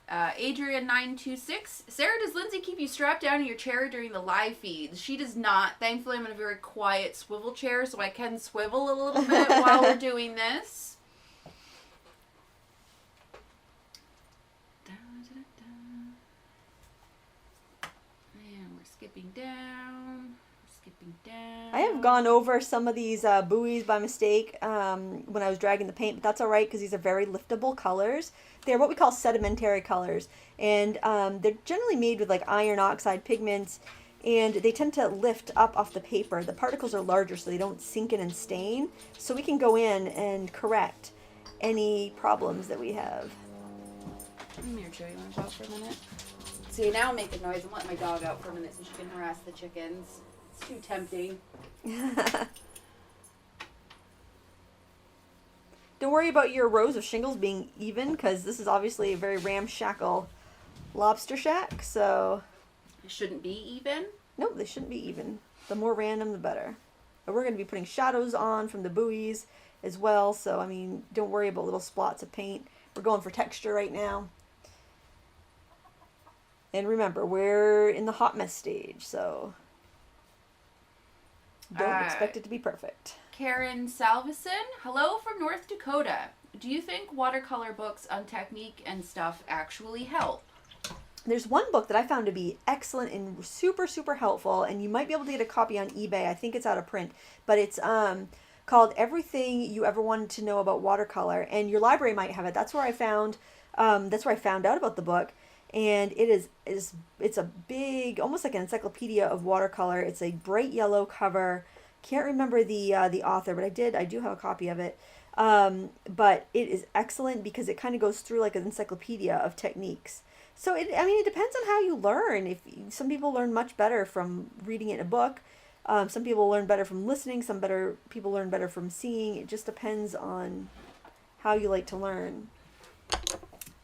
Adrian926. Sarah, does Lindsay keep you strapped down in your chair during the live feeds? She does not. Thankfully, I'm in a very quiet swivel chair, so I can swivel a little bit while we're doing this. And we're skipping down. I have gone over some of these buoys by mistake when I was dragging the paint, but that's all right because these are very liftable colors. They're what we call sedimentary colors, and they're generally made with like iron oxide pigments, and they tend to lift up off the paper. The particles are larger so they don't sink in and stain, so we can go in and correct any problems that we have. Come here, Joe. You want to talk for a minute? See, now I'm making noise. I'm letting my dog out for a minute so she can harass the chickens. It's too tempting. Don't worry about your rows of shingles being even, because this is obviously a very ramshackle lobster shack, so... It shouldn't be even? Nope, they shouldn't be even. The more random, the better. But we're going to be putting shadows on from the buoys as well, so, I mean, don't worry about little splots of paint. We're going for texture right now. And remember, we're in the hot mess stage, so... Don't expect it to be perfect. Karen Salveson, hello from North Dakota. Do you think watercolor books on technique and stuff actually help? There's one book that I found to be excellent and super, super helpful, and you might be able to get a copy on eBay. I think it's out of print, but it's called Everything You Ever Wanted to Know About Watercolor, and your library might have it. That's where I found out about the book. And it's a big, almost like an encyclopedia of watercolor. It's a bright yellow cover. Can't remember the author, but I do have a copy of it. But it is excellent because it kind of goes through like an encyclopedia of techniques. So it depends on how you learn. If some people learn much better from reading it in a book, some people learn better from listening. People learn better from seeing. It just depends on how you like to learn.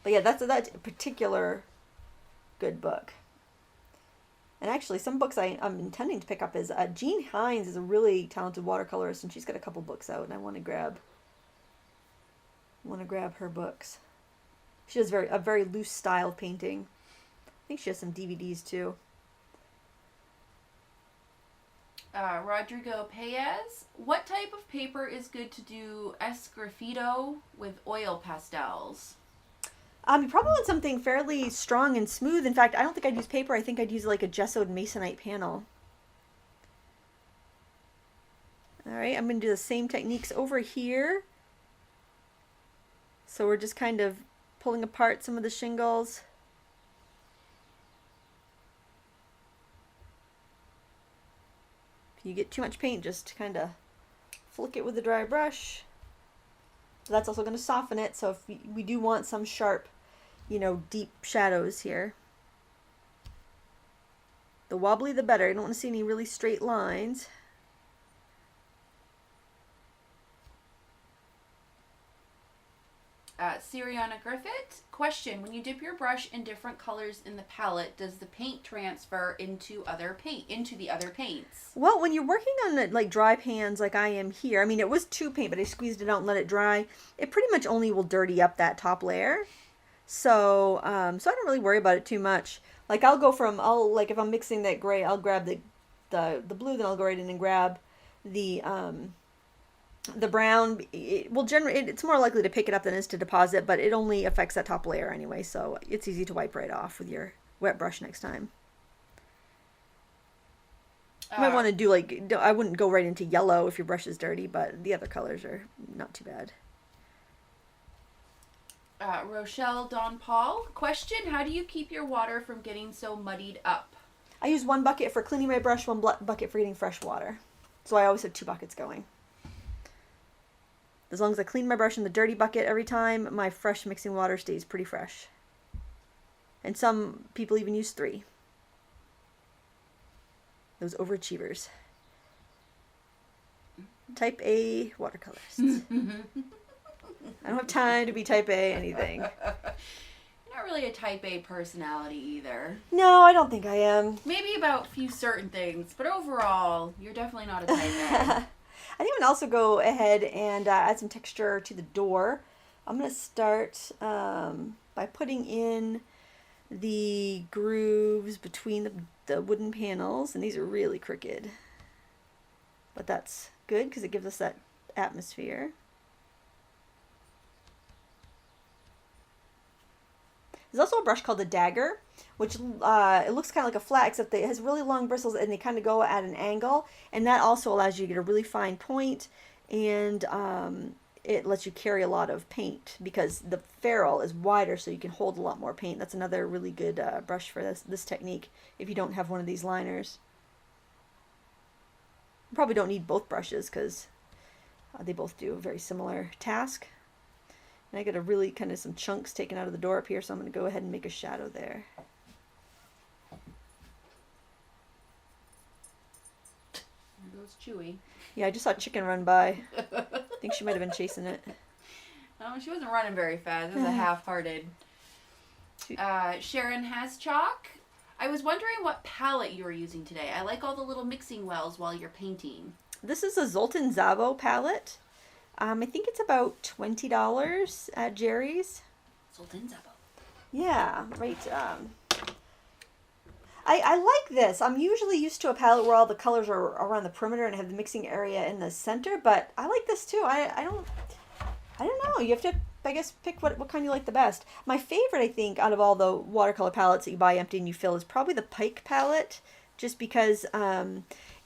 But yeah, that's a particular good book. And actually, some books I'm intending to pick up is Jean Hines is a really talented watercolorist, and she's got a couple books out, and I want to grab her books. She does a very loose style of painting. I think she has some DVDs too. Rodrigo Paez, what type of paper is good to do esgraffito with oil pastels? You probably want something fairly strong and smooth. In fact, I don't think I'd use paper. I think I'd use like a gessoed masonite panel. All right, I'm going to do the same techniques over here. So we're just kind of pulling apart some of the shingles. you get too much paint, just kind of flick it with a dry brush. That's also going to soften it, so if we do want some sharp, you know, deep shadows here. The wobbly the better. You don't want to see any really straight lines. Siriana Griffith, question: when you dip your brush in different colors in the palette, does the paint transfer into the other paints? Well, when you're working on like dry pans like I am here, I mean it was 2 paint, but I squeezed it out and let it dry. It pretty much only will dirty up that top layer. So so I don't really worry about it too much. Like like if I'm mixing that gray, I'll grab the blue, then I'll go right in and grab the brown. It will it's more likely to pick it up than it is to deposit, but it only affects that top layer anyway, so it's easy to wipe right off with your wet brush next time. You might want to do I wouldn't go right into yellow if your brush is dirty, but the other colors are not too bad. Rochelle Don Paul, question: how do you keep your water from getting so muddied up? I use 1 bucket for cleaning my brush, 1 bucket for getting fresh water. So I always have 2 buckets going. As long as I clean my brush in the dirty bucket every time, my fresh mixing water stays pretty fresh. And some people even use 3. Those overachievers. Type A watercolorists. I don't have time to be type A anything. You're not really a type A personality either. No, I don't think I am. Maybe about a few certain things, but overall, you're definitely not a type A. I think I'm going to also go ahead and add some texture to the door. I'm going to start by putting in the grooves between the wooden panels, and these are really crooked. But that's good because it gives us that atmosphere. There's also a brush called the Dagger, which it looks kind of like a flat, except it has really long bristles and they kind of go at an angle, and that also allows you to get a really fine point, and it lets you carry a lot of paint because the ferrule is wider, so you can hold a lot more paint. That's another really good brush for this technique if you don't have one of these liners. You probably don't need both brushes because they both do a very similar task. And I got a really kind of some chunks taken out of the door up here, so I'm going to go ahead and make a shadow there. There goes Chewy. Yeah, I just saw a chicken run by. I think she might have been chasing it. Oh, she wasn't running very fast. It was a half-hearted. Sharon has chalk. I was wondering what palette you were using today. I like all the little mixing wells while you're painting. This is a Zoltan Zavo palette. I think it's about $20 at Jerry's. Zoltan Zavo. Yeah, right. I like this. I'm usually used to a palette where all the colors are around the perimeter and have the mixing area in the center, but I like this too. I don't know. You have to, I guess, pick what kind you like the best. My favorite, I think, out of all the watercolor palettes that you buy empty and you fill is probably the Pike palette, just because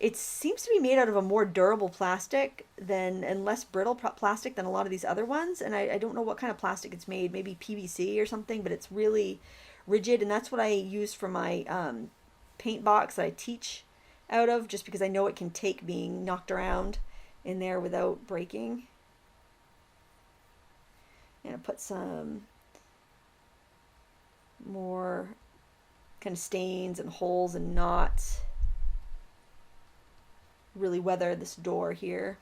it seems to be made out of a more durable plastic and less brittle plastic than a lot of these other ones. And I don't know what kind of plastic it's made, maybe PVC or something, but it's really rigid. And that's what I use for my paint box that I teach out of, just because I know it can take being knocked around in there without breaking. And I put some more kind of stains and holes and knots. Really weather this door here.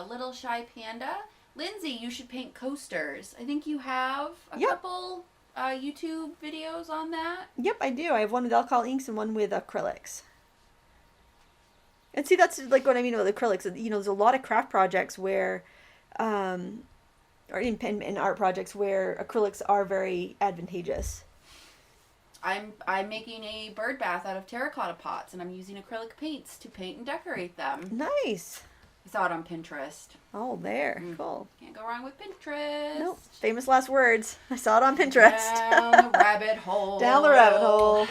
Little Shy Panda. Lindsay, you should paint coasters. I think you have a couple YouTube videos on that. Yep, I do. I have one with alcohol inks and one with acrylics. And see, that's like what I mean with acrylics. You know, there's a lot of craft projects where, or in art projects where acrylics are very advantageous. I'm making a bird bath out of terracotta pots, and I'm using acrylic paints to paint and decorate them. Nice. I saw it on Pinterest. Oh, there. Cool. Can't go wrong with Pinterest. Nope. Famous last words. I saw it on Pinterest. Down the rabbit hole. Down the rabbit hole.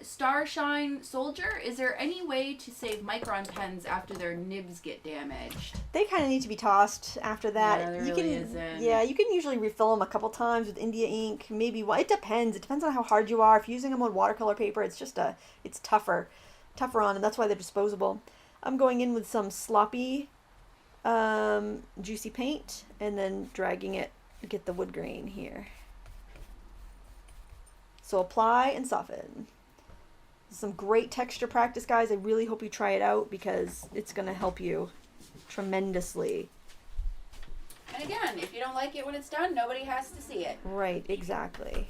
Starshine Soldier, is there any way to save micron pens after their nibs get damaged? They kind of need to be tossed after that. Yeah, there really isn't. Yeah, you can usually refill them a couple times with India ink. Maybe it depends. It depends on how hard you are. If you're using them on watercolor paper, it's tougher on, and that's why they're disposable. I'm going in with some sloppy, juicy paint, and then dragging it to get the wood grain here. So apply and soften. Some great texture practice, guys. I really hope you try it out because it's going to help you tremendously. And again, if you don't like it when it's done, nobody has to see it. Right, exactly.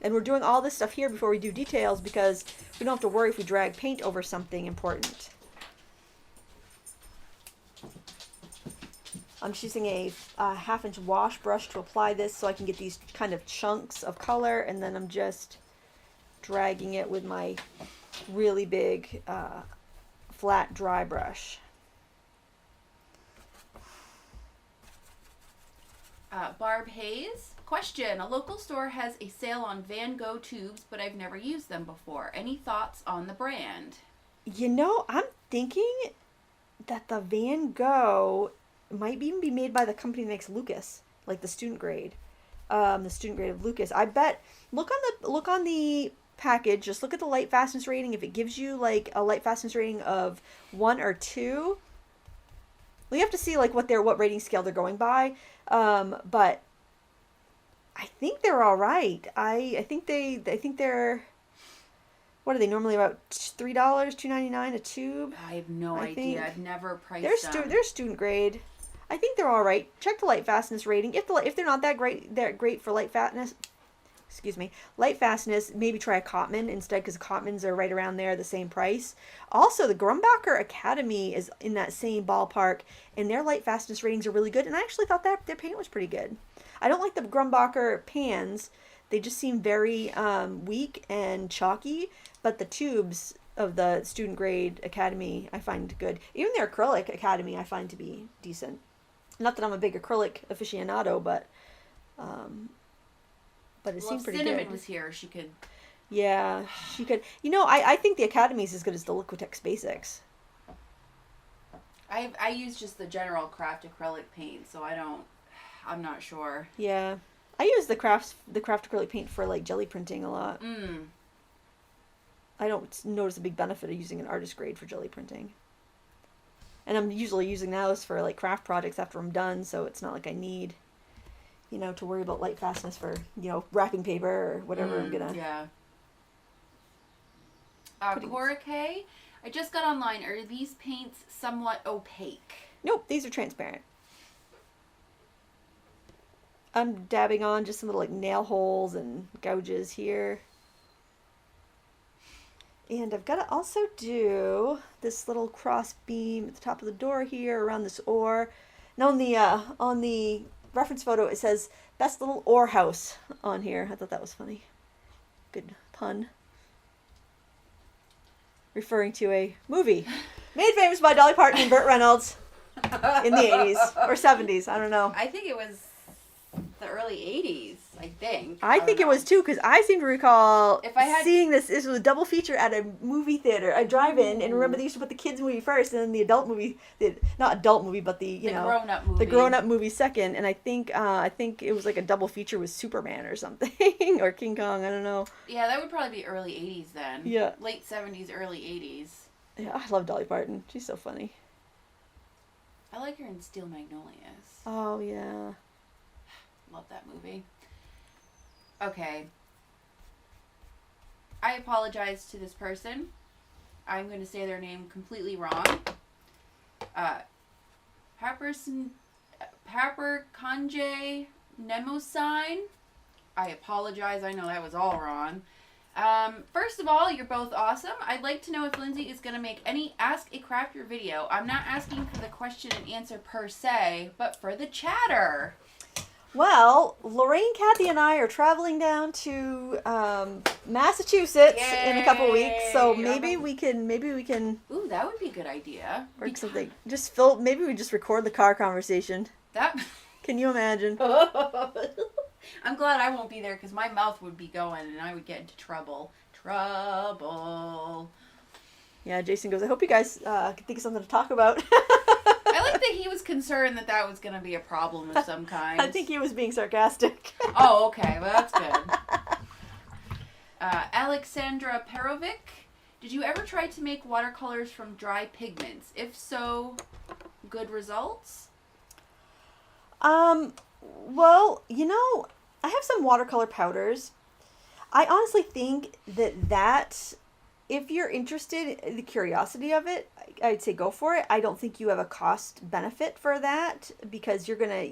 And we're doing all this stuff here before we do details because we don't have to worry if we drag paint over something important. I'm just using a 1/2 inch wash brush to apply this so I can get these kind of chunks of color, and then I'm just dragging it with my really big flat dry brush. Barb Hayes, question. A local store has a sale on Van Gogh tubes, but I've never used them before. Any thoughts on the brand? You know, I'm thinking that the Van Gogh might even be made by the company that makes Lucas, like the student grade of Lucas. I bet. Look on the package. Just look at the light fastness rating. If it gives you like a light fastness rating of 1 or 2, well, you have to see like what rating scale they're going by. But I think they're all right. I think they're. What are they normally about $3, $2.99 a tube? I have no idea. I've never priced them. They're student grade. I think they're all right. Check the light fastness rating. If they're not that great for light fastness, maybe try a Cotman instead because Cotmans are right around there, the same price. Also, the Grumbacher Academy is in that same ballpark, and their light fastness ratings are really good. And I actually thought that their paint was pretty good. I don't like the Grumbacher pans. They just seem very weak and chalky, but the tubes of the student grade Academy I find good. Even their acrylic Academy I find to be decent. Not that I'm a big acrylic aficionado, but it seemed pretty good. Cinnamon was here. She could. Yeah, she could. You know, I think the Academy is as good as the Liquitex Basics. I use just the general craft acrylic paint, so I'm not sure. Yeah. I use the craft acrylic paint for like jelly printing a lot. I don't notice a big benefit of using an artist grade for jelly printing. And I'm usually using those for like craft projects after I'm done, so it's not like I need, to worry about light fastness for, wrapping paper or whatever I'm gonna. Yeah. Cora K, I just got online. Are these paints somewhat opaque? Nope, these are transparent. I'm dabbing on just some little like nail holes and gouges here. And I've got to also do this little cross beam at the top of the door here around this oar. And on the reference photo it says best little oar house on here. I thought that was funny. Good pun. Referring to a movie made famous by Dolly Parton and Burt Reynolds in the 80s or 70s. I don't know. I think it was the early 80s, I think. I think it was too, because I seem to recall seeing this. This was a double feature at a movie theater, a drive-in, and remember they used to put the kids movie first, and then the adult movie, not adult movie, but the grown-up movie. The grown-up movie second. And I think it was like a double feature with Superman or something, or King Kong. I don't know. Yeah, that would probably be early 80s then. Yeah. Late 70s, early 80s. Yeah, I love Dolly Parton. She's so funny. I like her in Steel Magnolias. Oh yeah. Love that movie. Okay. I apologize to this person. I'm going to say their name completely wrong. Paperkanje Nemosine. I apologize. I know that was all wrong. First of all, you're both awesome. I'd like to know if Lindsay is going to make any Ask a Crafter video. I'm not asking for the question and answer per se, but for the chatter. Well, Lorraine, Kathy, and I are traveling down to Massachusetts in a couple weeks, so maybe we can. Ooh, that would be a good idea. Or something. Maybe we just record the car conversation. That. Can you imagine? I'm glad I won't be there because my mouth would be going and I would get into trouble. Trouble. Yeah, Jason goes, I hope you guys can think of something to talk about. I like that he was concerned that that was going to be a problem of some kind. I think he was being sarcastic. Oh, okay. Well, that's good. Alexandra Perovic, did you ever try to make watercolors from dry pigments? If so, good results? Well, you know, I have some watercolor powders. I honestly think that if you're interested in the curiosity of it, I'd say go for it. I don't think you have a cost benefit for that because it's gonna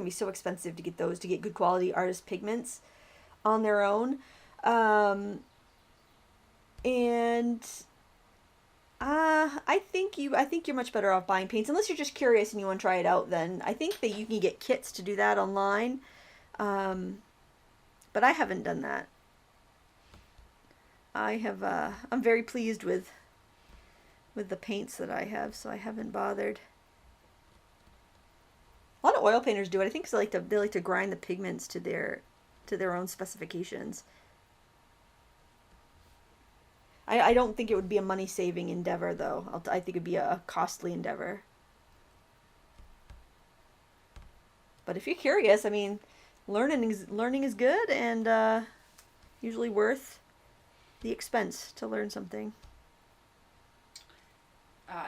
be so expensive to get good quality artist pigments on their own. I think you're much better off buying paints unless you're just curious and you want to try it out. Then I think that you can get kits to do that online, but I haven't done that. I'm very pleased with the paints that I have, so I haven't bothered. A lot of oil painters do it. I think they like to grind the pigments to their own specifications. I don't think it would be a money-saving endeavor, though. I think it would be a costly endeavor. But if you're curious, I mean, learning is good and usually worth the expense to learn something.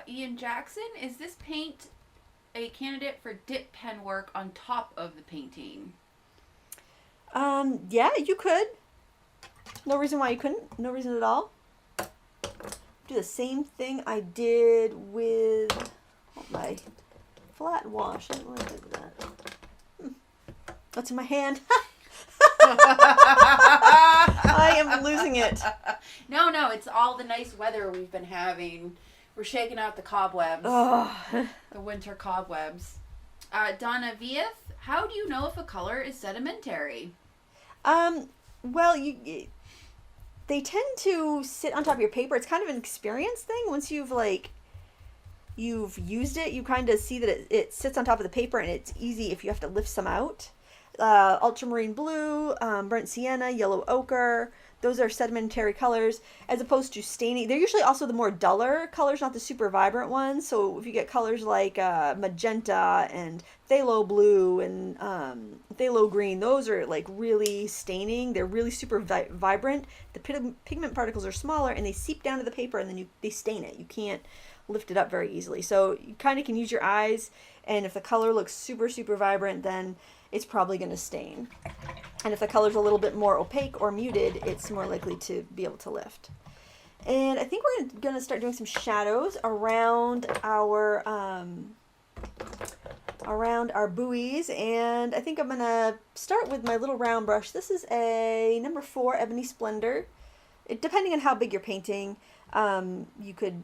Ian Jackson, is this paint a candidate for dip pen work on top of the painting? Yeah, you could. No reason why you couldn't. No reason at all. Do the same thing I did with my flat wash. I don't really like that. What's in my hand? I am losing it. No, it's all the nice weather we've been having. We're shaking out the cobwebs. Oh. The winter cobwebs. Donna Vieth, how do you know if a color is sedimentary? Well, they tend to sit on top of your paper. It's kind of an experience thing. Once you've used it, you kind of see that it sits on top of the paper, and it's easy if you have to lift some out. Ultramarine blue, burnt sienna, yellow ochre, those are sedimentary colors, as opposed to staining. They're usually also the more duller colors, not the super vibrant ones. So if you get colors like magenta and phthalo blue and phthalo green, those are like really staining. They're really super vibrant. The pigment particles are smaller and they seep down to the paper, and then they stain it. You can't lift it up very easily. So you kind of can use your eyes, and if the color looks super, super vibrant, then it's probably going to stain. And if the color's a little bit more opaque or muted, it's more likely to be able to lift. And I think we're going to start doing some shadows around our buoys. And I think I'm going to start with my little round brush. This is a number 4 Ebony Splendor. Depending on how big you're painting, you could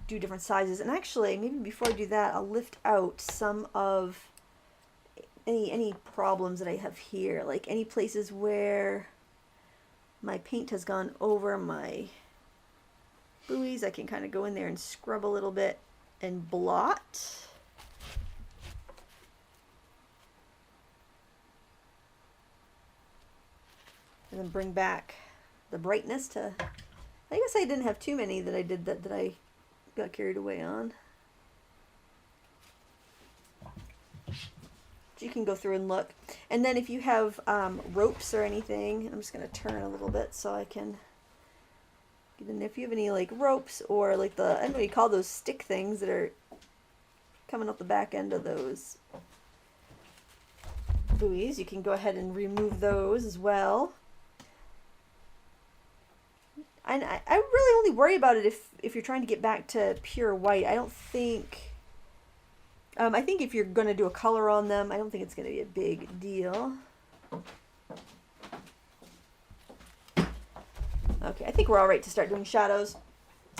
do different sizes. And actually, maybe before I do that, I'll lift out some of any problems that I have here, like any places where my paint has gone over my buoys. I can kind of go in there and scrub a little bit and blot. And then bring back the brightness to, I guess I didn't have too many that I did that I got carried away on. You can go through and look. And then if you have ropes or anything, I'm just going to turn a little bit so I can get in there. If you have any like ropes or like I don't know what you call those stick things that are coming up the back end of those buoys, you can go ahead and remove those as well. And I really only worry about it if you're trying to get back to pure white. I don't think... I think if you're going to do a color on them, I don't think it's going to be a big deal. Okay, I think we're all right to start doing shadows.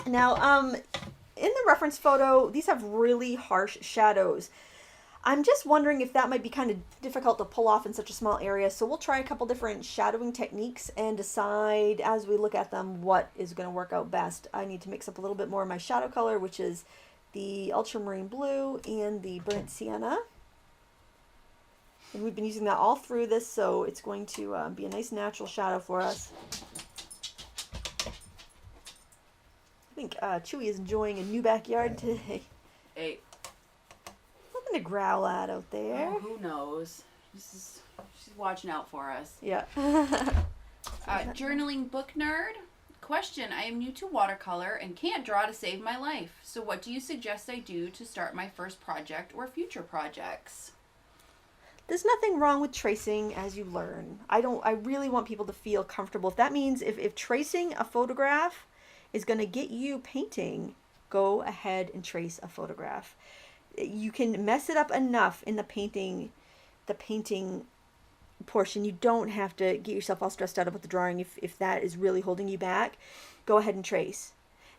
Now, in the reference photo, these have really harsh shadows. I'm just wondering if that might be kind of difficult to pull off in such a small area. So we'll try a couple different shadowing techniques and decide as we look at them what is going to work out best. I need to mix up a little bit more of my shadow color, which is the ultramarine blue and the burnt sienna. And we've been using that all through this, so it's going to be a nice natural shadow for us. I think Chewy is enjoying a new backyard today. Hey. Nothing to growl at out there. Oh, who knows? She's watching out for us. Yeah. Journaling book nerd. Question: I am new to watercolor and can't draw to save my life. So what do you suggest I do to start my first project or future projects? There's nothing wrong with tracing as you learn. I really want people to feel comfortable. If that means if tracing a photograph is going to get you painting, go ahead and trace a photograph. You can mess it up enough in the painting portion. You don't have to get yourself all stressed out about the drawing if that is really holding you back. Go ahead and trace.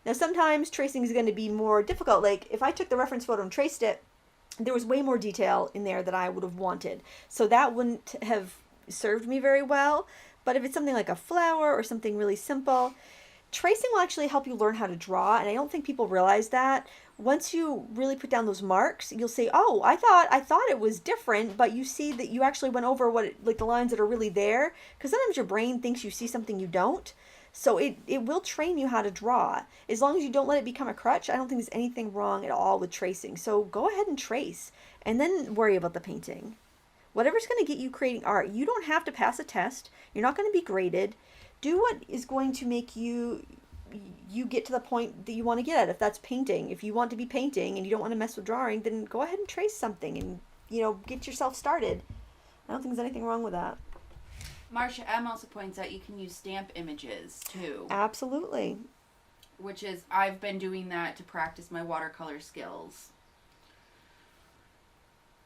Now sometimes tracing is going to be more difficult. Like if I took the reference photo and traced it, there was way more detail in there that I would have wanted. So that wouldn't have served me very well. But if it's something like a flower or something really simple, tracing will actually help you learn how to draw. And I don't think people realize that. Once you really put down those marks, you'll say, oh, I thought it was different, but you see that you actually went over like the lines that are really there. Because sometimes your brain thinks you see something you don't. So it will train you how to draw. As long as you don't let it become a crutch, I don't think there's anything wrong at all with tracing. So go ahead and trace and then worry about the painting. Whatever's going to get you creating art. You don't have to pass a test. You're not going to be graded. Do what is going to make you get to the point that you want to get at. If that's painting, if you want to be painting and you don't want to mess with drawing, then go ahead and trace something and, get yourself started. I don't think there's anything wrong with that. Marcia M. also points out you can use stamp images too. Absolutely. Which is, I've been doing that to practice my watercolor skills.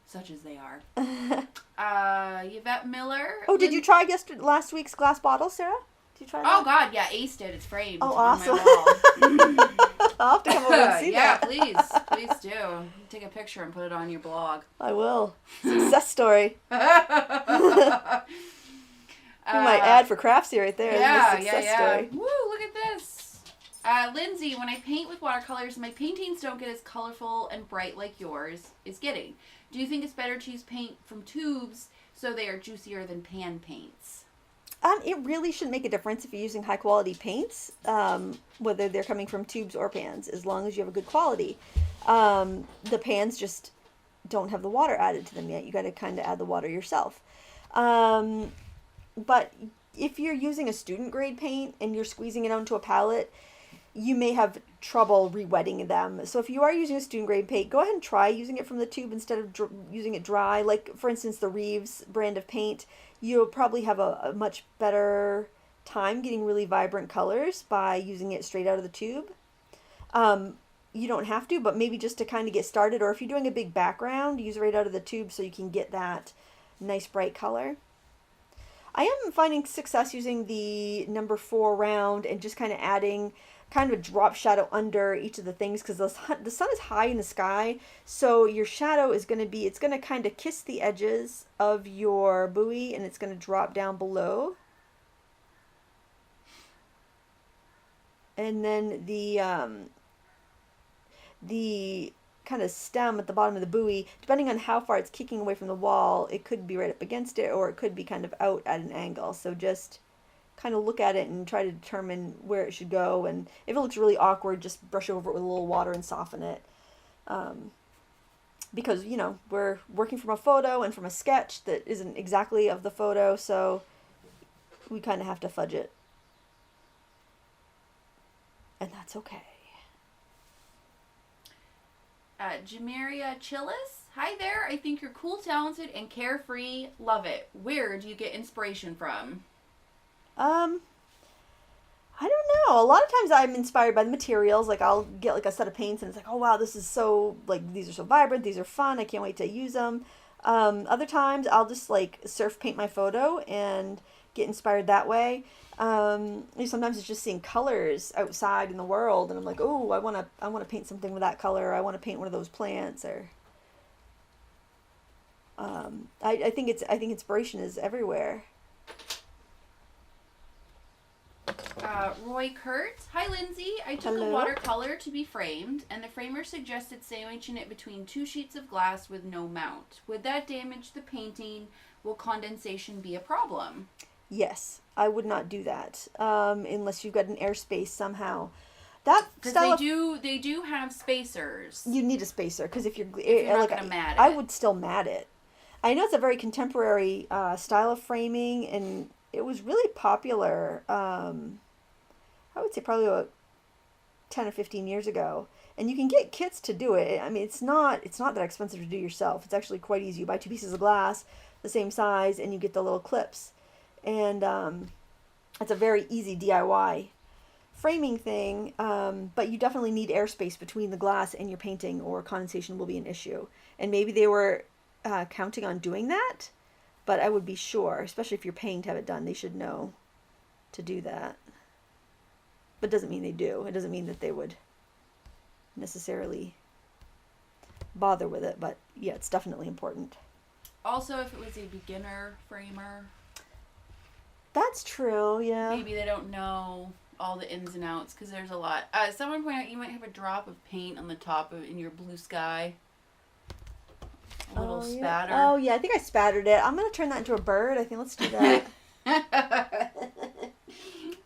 Such as they are. Yvette Miller. Oh, did you try last week's glass bottle, Sarah? Did you try that? Oh, God, yeah, aced it. It's framed oh, on awesome. my wall. I'll have to come over and see yeah, that. Please do. Take a picture and put it on your blog. I will. Success story. My ad for Craftsy right there. Yeah. Story. Woo, look at this. Lindsay, when I paint with watercolors, my paintings don't get as colorful and bright like yours is getting. Do you think it's better to use paint from tubes so they are juicier than pan paints? It really shouldn't make a difference if you're using high quality paints, whether they're coming from tubes or pans, as long as you have a good quality. The pans just don't have the water added to them yet. You got to kind of add the water yourself. But if you're using a student grade paint and you're squeezing it onto a palette, you may have trouble re-wetting them. So if you are using a student grade paint, go ahead and try using it from the tube instead of using it dry. Like, for instance, the Reeves brand of paint, you'll probably have a much better time getting really vibrant colors by using it straight out of the tube. You don't have to, but maybe just to kind of get started, or if you're doing a big background, use it right out of the tube so you can get that nice bright color. I am finding success using the number 4 round and just kind of adding kind of a drop shadow under each of the things, because the sun is high in the sky, so your shadow is going to be, it's going to kind of kiss the edges of your buoy and it's going to drop down below. And then the kind of stem at the bottom of the buoy, depending on how far it's kicking away from the wall, it could be right up against it or it could be kind of out at an angle. So just kind of look at it and try to determine where it should go, and if it looks really awkward, just brush over it with a little water and soften it. Because, we're working from a photo and from a sketch that isn't exactly of the photo, so we kind of have to fudge it. And that's okay. Jamaria Chillis. Hi there. I think you're cool, talented, and carefree. Love it. Where do you get inspiration from? I don't know. A lot of times I'm inspired by the materials. Like, I'll get like a set of paints and it's like, oh wow, this is so, like, these are so vibrant, these are fun, I can't wait to use them. Other times I'll just like surf paint my photo and get inspired that way. Sometimes it's just seeing colors outside in the world and I'm like, oh, I want to paint something with that color, or I want to paint one of those plants, or I think inspiration is everywhere. Roy Kurt. Hi, Lindsay. I took Hello. a watercolor to be framed, and the framer suggested sandwiching it between 2 sheets of glass with no mount. Would that damage the painting? Will condensation be a problem? Yes, I would not do that unless you've got an airspace somehow. That Because style they do have spacers. you need a spacer because if you're you're not like gonna mat I it. would still mat it. I know it's a very contemporary style of framing, and it was really popular. I would say probably about 10 or 15 years ago. And you can get kits to do it. I mean, it's not that expensive to do yourself. It's actually quite easy. You buy 2 pieces of glass, the same size, and you get the little clips. And it's a very easy DIY framing thing. But you definitely need airspace between the glass and your painting, or condensation will be an issue. And maybe they were counting on doing that, but I would be sure, especially if you're paying to have it done, they should know to do that. But it doesn't mean they do. It doesn't mean that they would necessarily bother with it, but yeah, it's definitely important. Also, if it was a beginner framer, That's true, yeah. maybe they don't know all the ins and outs, because there's a lot. Someone pointed out you might have a drop of paint on the top of in your blue sky. A little spatter. Yeah. Oh, yeah, I think I spattered it. I'm going to turn that into a bird. I think let's do that.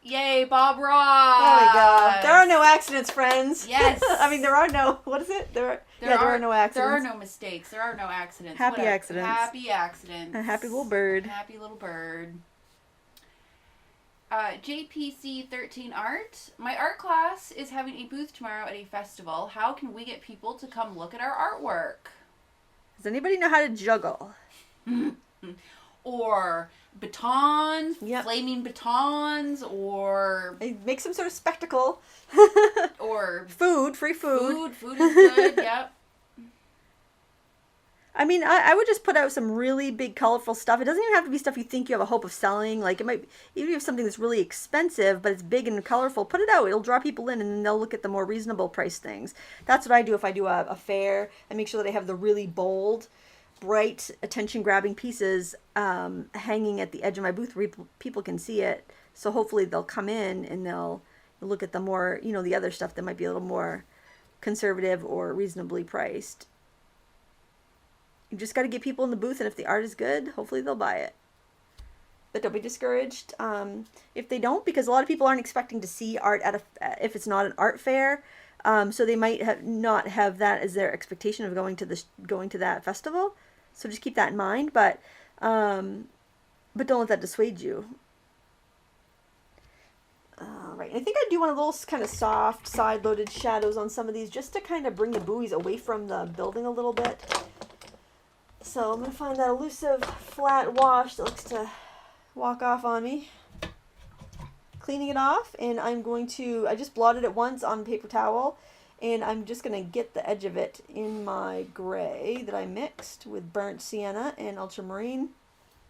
Yay, Bob Ross! There we go. There are no accidents, friends. Yes. I mean, there are no, what is it? There are no accidents. There are no mistakes. There are no accidents. Happy Whatever. accidents. Happy accidents. A happy little bird. Happy little bird. JPC 13 Art. My art class is having a booth tomorrow at a festival. How can we get people to come look at our artwork? Does anybody know how to juggle? Or batons, Yep. flaming batons, or Make some sort of spectacle. or Free food. Food is good. Yep. I mean, I would just put out some really big, colorful stuff. It doesn't even have to be stuff you think you have a hope of selling. Like, it might, even if you have something that's really expensive, but it's big and colorful, put it out. It'll draw people in, and then they'll look at the more reasonable price things. That's what I do if I do a fair. I make sure that I have the really bold, bright, attention-grabbing pieces hanging at the edge of my booth where people can see it. So hopefully they'll come in and they'll look at the more, the other stuff that might be a little more conservative or reasonably priced. You just got to get people in the booth, and if the art is good, hopefully they'll buy it. But don't be discouraged if they don't, because a lot of people aren't expecting to see art at if it's not an art fair. So they might not have that as their expectation of going to that festival. So just keep that in mind, but don't let that dissuade you. All right, I think I do want a little kind of soft side-loaded shadows on some of these, just to kind of bring the buoys away from the building a little bit. So I'm going to find that elusive flat wash that looks to walk off on me. Cleaning it off, and I just blotted it once on paper towel, and I'm just going to get the edge of it in my gray that I mixed with burnt sienna and ultramarine.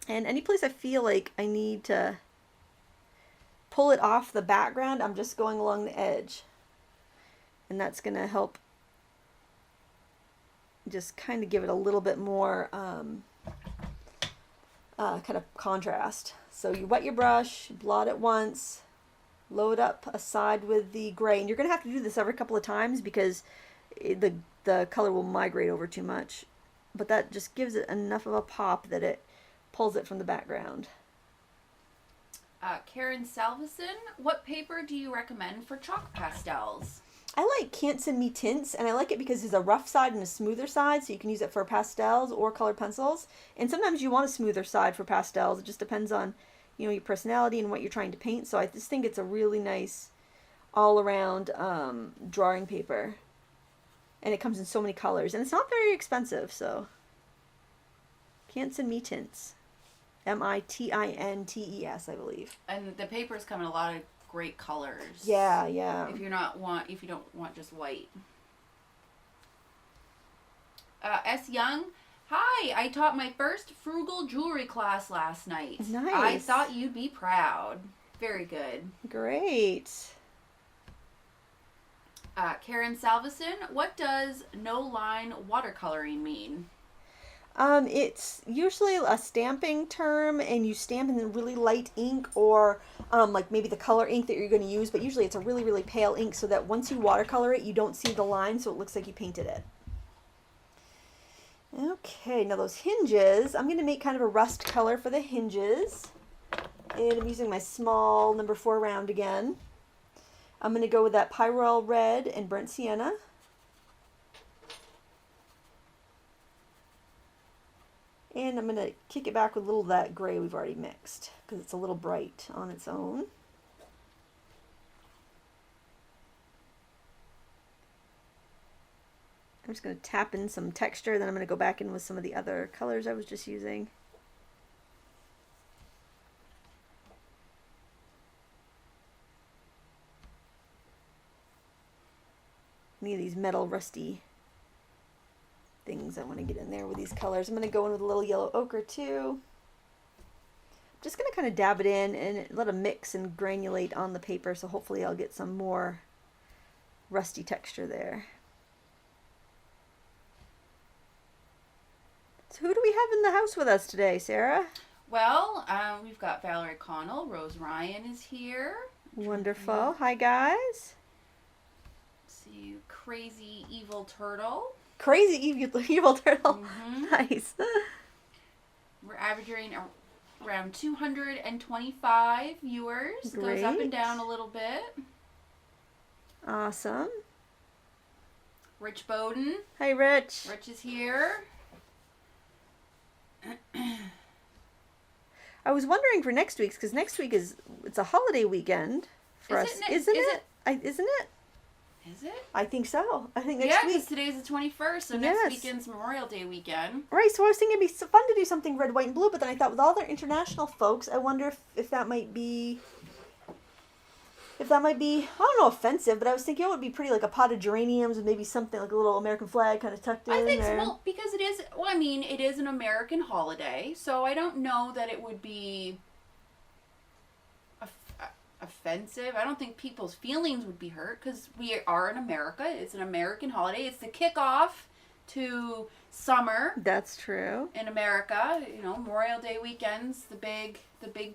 And any place I feel like I need to pull it off the background, I'm just going along the edge. And that's going to help just kind of give it a little bit more kind of contrast. So you wet your brush, blot it once, load up a side with the gray. And you're going to have to do this every couple of times because the color will migrate over too much. But that just gives it enough of a pop that it pulls it from the background. Karen Salveson, what paper do you recommend for chalk pastels? I like Can't Send Me Tints, and I like it because there's a rough side and a smoother side, so you can use it for pastels or colored pencils. And sometimes you want a smoother side for pastels. It just depends on, your personality and what you're trying to paint. So I just think it's a really nice all-around drawing paper. And it comes in so many colors, and it's not very expensive, so Can't Send Me Tints. MITINTES, I believe. And the papers come in a lot of great colors. Yeah. If you don't want just white. S. Young, hi, I taught my first frugal jewelry class last night. Nice. I thought you'd be proud. Very good. Great. Karen Salveson, what does no line watercoloring mean? It's usually a stamping term, and you stamp in really light ink, or like maybe the color ink that you're going to use, but usually it's a really, really pale ink so that once you watercolor it, you don't see the line, so it looks like you painted it. Okay, now those hinges, I'm going to make kind of a rust color for the hinges, and I'm using my small number 4 round again. I'm going to go with that pyrrole red and burnt sienna. And I'm going to kick it back with a little of that gray we've already mixed, because it's a little bright on its own. I'm just going to tap in some texture, then I'm going to go back in with some of the other colors I was just using. Any of these metal rusty things I want to get in there with these colors. I'm going to go in with a little yellow ochre too. I'm just going to kind of dab it in and let it mix and granulate on the paper, so hopefully I'll get some more rusty texture there. So who do we have in the house with us today, Sarah? Well, we've got Valerie Connell. Rose Ryan is here. Wonderful. Hi, guys. See you, Crazy Evil Turtle. Crazy evil turtle. Mm-hmm. Nice. We're averaging around 225 viewers. Great. Goes up and down a little bit. Awesome. Rich Bowden. Hi, Rich. Rich is here. I was wondering for next week's, because next week it's a holiday weekend for us, isn't it? Isn't it? Is it? I think so. I think next yeah, week. because today's the 21st, so Yes. next weekend's Memorial Day weekend. Right, so I was thinking it'd be so fun to do something red, white, and blue, but then I thought with all their international folks, I wonder if that might be, I don't know, offensive, but I was thinking it would be pretty, like a pot of geraniums with maybe something like a little American flag kind of tucked in I think there. so, well, because it is, well, I mean, it is an American holiday, so I don't know that it would be offensive. I don't think people's feelings would be hurt, because we are in America. It's an American holiday. It's the kickoff to summer. That's true. In America, you know, Memorial Day weekend's the big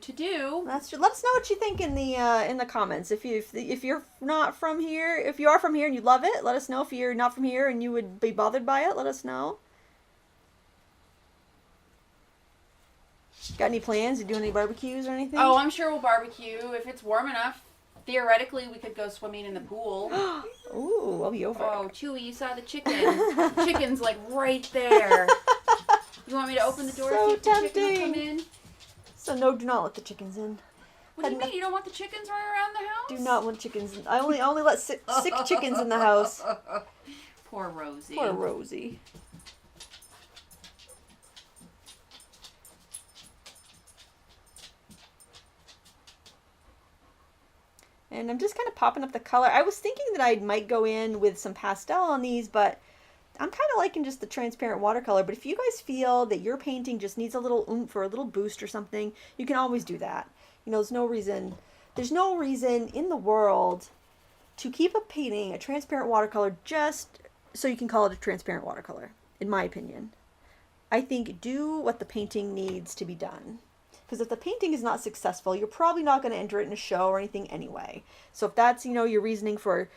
to do. That's true. Let us know what you think in the comments. If you're not from here, if you are from here and you love it, let us know. If you're not from here and you would be bothered by it, let us know. Got any plans to do any barbecues or anything? Oh, I'm sure we'll barbecue if it's warm enough. Theoretically, we could go swimming in the pool. Ooh, I'll be over. Oh, Chewy, you saw the chicken. The chicken's like right there. You want me to open the door So so the chicken will tempting. come in? So no, do not let the chickens in. What do you mean? You don't want the chickens running around the house? Do not want chickens in. I only let sick chickens in the house. Poor Rosie. Poor Rosie. And I'm just kind of popping up the color. I was thinking that I might go in with some pastel on these, but I'm kind of liking just the transparent watercolor. But if you guys feel that your painting just needs a little oomph or a little boost or something, you can always do that. You know, there's no reason in the world to keep a painting a transparent watercolor just so you can call it a transparent watercolor, in my opinion. I think do what the painting needs to be done. Because if the painting is not successful, you're probably not going to enter it in a show or anything anyway. So if that's, you know, your reasoning for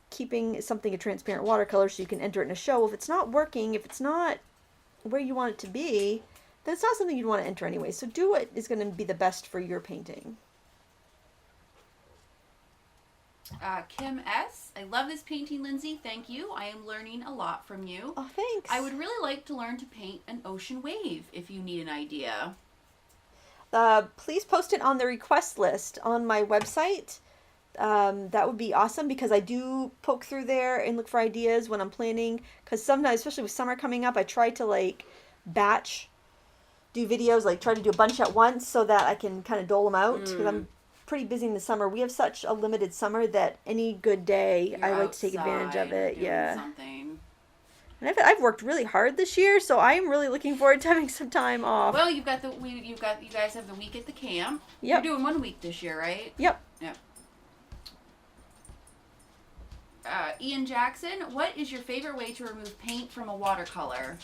keeping something a transparent watercolor so you can enter it in a show, if it's not working, if it's not where you want it to be, then it's not something you'd want to enter anyway. So do what is going to be the best for your painting. Kim S. I love this painting, Lindsay. Thank you. I am learning a lot from you. Oh, thanks. I would really like to learn to paint an ocean wave if you need an idea. Please post it on the request list on my website. That would be awesome, because I do poke through there and look for ideas when I'm planning. Because sometimes, especially with summer coming up, I try to like batch do videos, like try to do a bunch at once so that I can kind of dole them out. Because I'm pretty busy in the summer. We have such a limited summer that any good day, I like to take advantage of it. Yeah. Something. And I've worked really hard this year, so I am really looking forward to having some time off. Well, you guys have the week at the camp. Yep. You're doing 1 week this year, right? Yep. Yep. Ian Jackson, what is your favorite way to remove paint from a watercolor?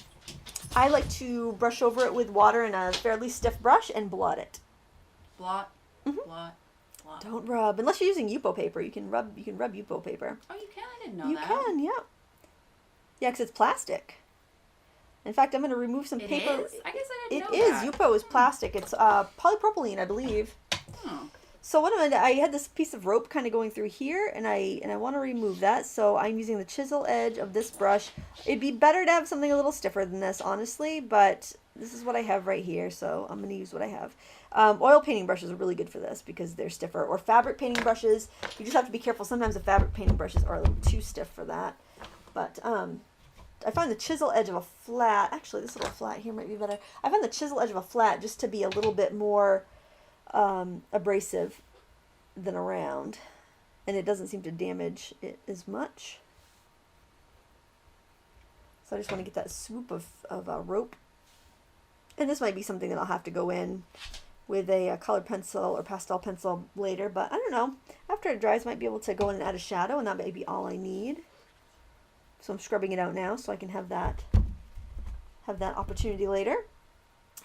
I like to brush over it with water in a fairly stiff brush and blot it. Blot, Mhm. blot, blot. Don't rub unless you're using Yupo paper. You can rub Yupo paper. Oh, you can? I didn't know You that. can, yeah. Yeah, because it's plastic. In fact, I'm going to remove some It paper. is? I guess I didn't It know is. that. Yupo is plastic. It's polypropylene, I believe. Oh. So what I'm going to do, I had this piece of rope kind of going through here, and I want to remove that. So I'm using the chisel edge of this brush. It'd be better to have something a little stiffer than this, honestly, but this is what I have right here, so I'm going to use what I have. Oil painting brushes are really good for this because they're stiffer. Or fabric painting brushes. You just have to be careful. Sometimes the fabric painting brushes are a little too stiff for that. But I find the chisel edge of a flat, actually this little flat here might be better. I find the chisel edge of a flat just to be a little bit more abrasive than a round. And it doesn't seem to damage it as much. So I just want to get that swoop of rope. And this might be something that I'll have to go in with a colored pencil or pastel pencil later. But I don't know. After it dries, I might be able to go in and add a shadow, and that may be all I need. So I'm scrubbing it out now so I can have that opportunity later.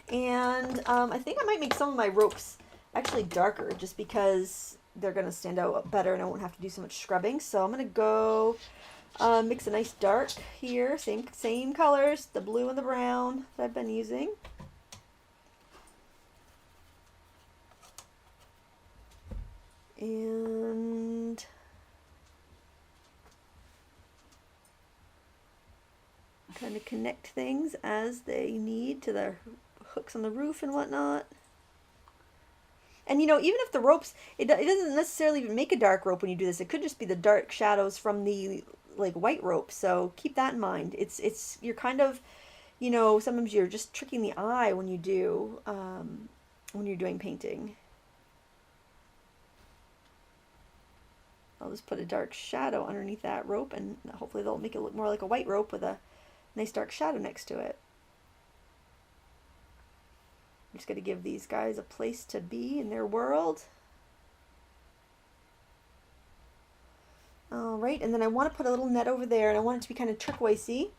And I think I might make some of my ropes actually darker just because they're going to stand out better and I won't have to do so much scrubbing. So I'm going to go mix a nice dark here. Same colors, the blue and the brown that I've been using. And kind of connect things as they need to the hooks on the roof and whatnot. And you know, even if the ropes, it doesn't necessarily even make a dark rope when you do this. It could just be the dark shadows from the like white rope. So keep that in mind. It's you're kind of, you know, sometimes you're just tricking the eye when you do when you're doing painting. I'll just put a dark shadow underneath that rope, and hopefully they'll make it look more like a white rope with a nice dark shadow next to it. I'm just going to give these guys a place to be in their world. Alright, and then I want to put a little net over there, and I want it to be kind of turquoisey.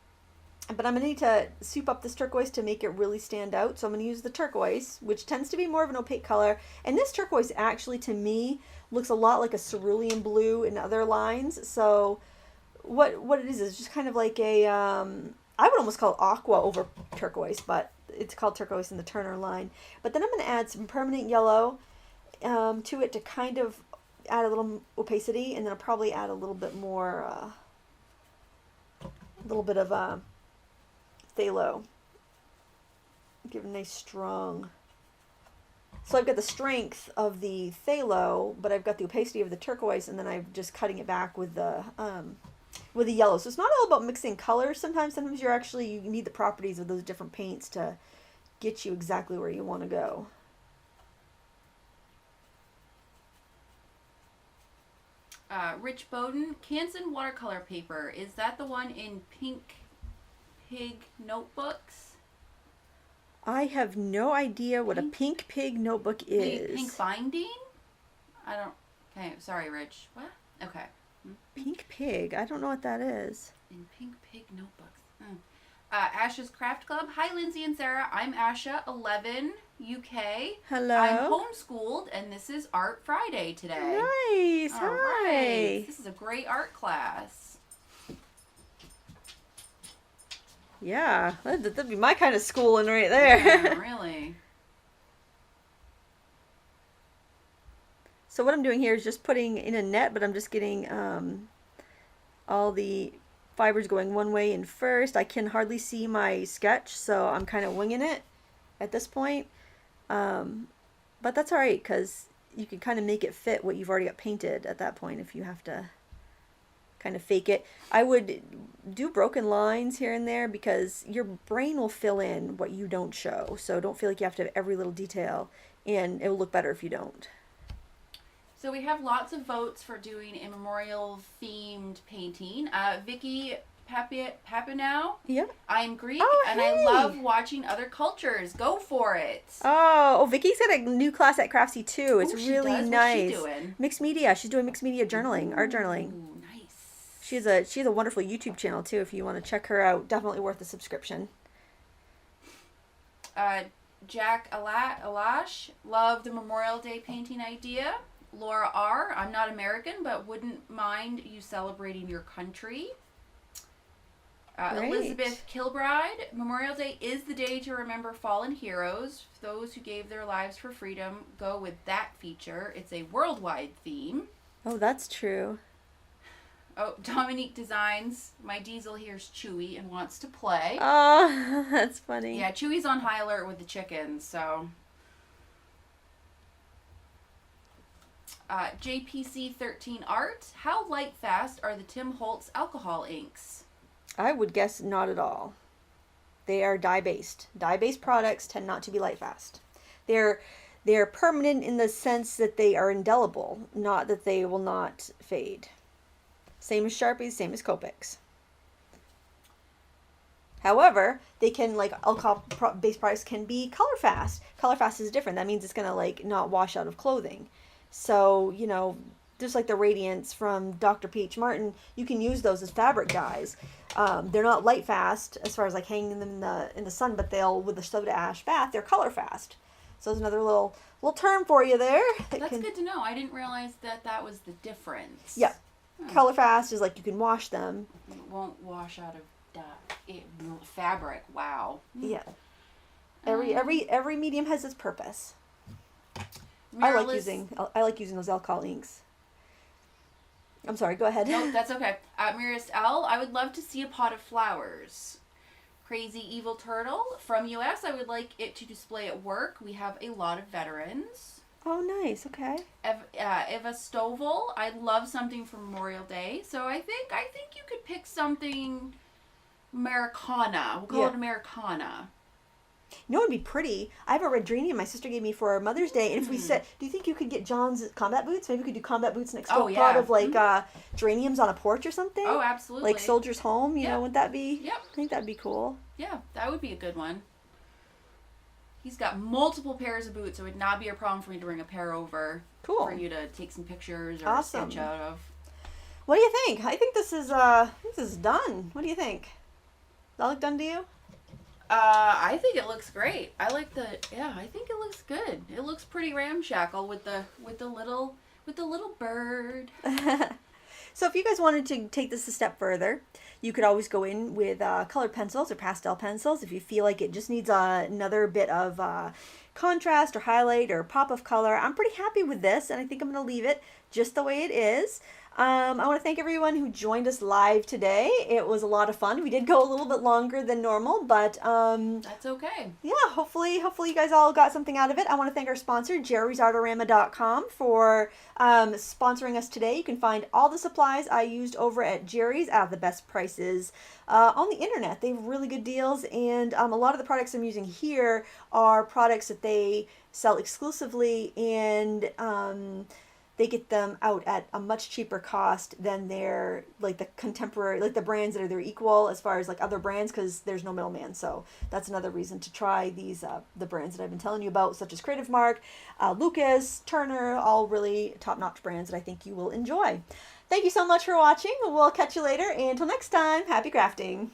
But I'm going to need to soup up this turquoise to make it really stand out. So I'm going to use the turquoise, which tends to be more of an opaque color. And this turquoise actually, to me, looks a lot like a cerulean blue in other lines. So what it is just kind of like a, I would almost call it aqua over turquoise, but it's called turquoise in the Turner line. But then I'm going to add some permanent yellow to it to kind of add a little opacity. And then I'll probably add a little bit more, a little bit of phthalo. Give a nice strong. So I've got the strength of the phthalo, but I've got the opacity of the turquoise, and then I'm just cutting it back with the yellow. So it's not all about mixing colors. Sometimes you need the properties of those different paints to get you exactly where you want to go. Rich Bowden, Canson watercolor paper. Is that the one in Pink Pig notebooks? I have no idea what a pink pig notebook is. Pink binding? I don't. Okay, sorry, Rich. What? Okay. Pink pig? I don't know what that is. In Pink Pig notebooks. Asha's Craft Club. Hi, Lindsay and Sarah. I'm Asha, 11, UK. Hello. I'm homeschooled, and this is Art Friday today. Nice. All Hi. right. This is a great art class. Yeah, that'd be my kind of schooling right there. Yeah, really. So what I'm doing here is just putting in a net, but I'm just getting all the fibers going one way in first. I can hardly see my sketch, so I'm kind of winging it at this point. But that's alright, because you can kind of make it fit what you've already got painted at that point if you have to kind of fake it. I would do broken lines here and there because your brain will fill in what you don't show. So don't feel like you have to have every little detail, and it will look better if you don't. So we have lots of votes for doing a memorial themed painting. Vicky Papinow. Yeah. I'm Greek, Oh, and hey. I love watching other cultures. Go for it. Oh, Vicky's got a new class at Craftsy too. It's Oh, she really does? nice. What's she doing? Mixed media. She's doing mixed media journaling, art journaling. Ooh, nice. She has a wonderful YouTube channel too. If you want to check her out, definitely worth a subscription. Jack Alash, love the Memorial Day painting idea. Laura R, I'm not American, but wouldn't mind you celebrating your country. Great. Elizabeth Kilbride, Memorial Day is the day to remember fallen heroes. Those who gave their lives for freedom. Go with that feature. It's a worldwide theme. Oh, that's true. Oh, Dominique Designs. My diesel here's Chewy and wants to play. Oh, that's funny. Yeah, Chewy's on high alert with the chickens, so. JPC13 Art. How light fast are the Tim Holtz alcohol inks? I would guess not at all. They are dye-based. Dye-based products tend not to be light fast. They're permanent in the sense that they are indelible, not that they will not fade. Same as Sharpies, same as Copics. However, they can, like, alcohol-based products can be color fast. Color fast is different. That means it's going to, like, not wash out of clothing. So, you know, just like the Radiance from Dr. Peach Martin, you can use those as fabric dyes. They're not light fast as far as like hanging them in the sun, but they'll, with the soda ash bath, they're color fast. So there's another little term for you there. That's good to know. I didn't realize that was the difference. Yeah. Color fast is like you can wash them. It won't wash out of fabric. Wow. Yeah. Every medium has its purpose. I like using those alcohol inks. I'm sorry, go ahead. No, that's okay. Mirist L, I would love to see a pot of flowers. Crazy Evil Turtle from US, I would like it to display at work. We have a lot of veterans. Oh, nice. Okay. Eva Stovall, I love something for Memorial Day. So I think you could pick something Americana. We'll call it Americana. You know what would be pretty? I have a red geranium my sister gave me for Mother's Day, and if we said, do you think you could get John's combat boots? Maybe we could do combat boots next to a pot of like geraniums on a porch or something. Oh, absolutely. Like Soldier's Home, you know, would that be? Yep. I think that'd be cool. Yeah, that would be a good one. He's got multiple pairs of boots, so it would not be a problem for me to bring a pair over. Cool. For you to take some pictures or sketch out of. What do you think? I think this is done. What do you think? Does that look done to you? I think it looks great. I think it looks good. It looks pretty ramshackle with the little bird. So if you guys wanted to take this a step further, you could always go in with colored pencils or pastel pencils if you feel like it just needs another bit of contrast or highlight or pop of color. I'm pretty happy with this, and I think I'm going to leave it just the way it is. I want to thank everyone who joined us live today. It was a lot of fun. We did go a little bit longer than normal, but that's okay. Yeah, hopefully you guys all got something out of it. I want to thank our sponsor, jerry'sartorama.com, for sponsoring us today. You can find all the supplies I used over at Jerry's at the best prices on the internet. They have really good deals, and a lot of the products I'm using here are products that they sell exclusively, and they get them out at a much cheaper cost than their, like, the contemporary, like the brands that are their equal as far as like other brands, because there's no middleman. So that's another reason to try these the brands that I've been telling you about, such as Creative Mark, Lucas, Turner, all really top-notch brands that I think you will enjoy. Thank you so much for watching. We'll catch you later, and until next time, happy crafting.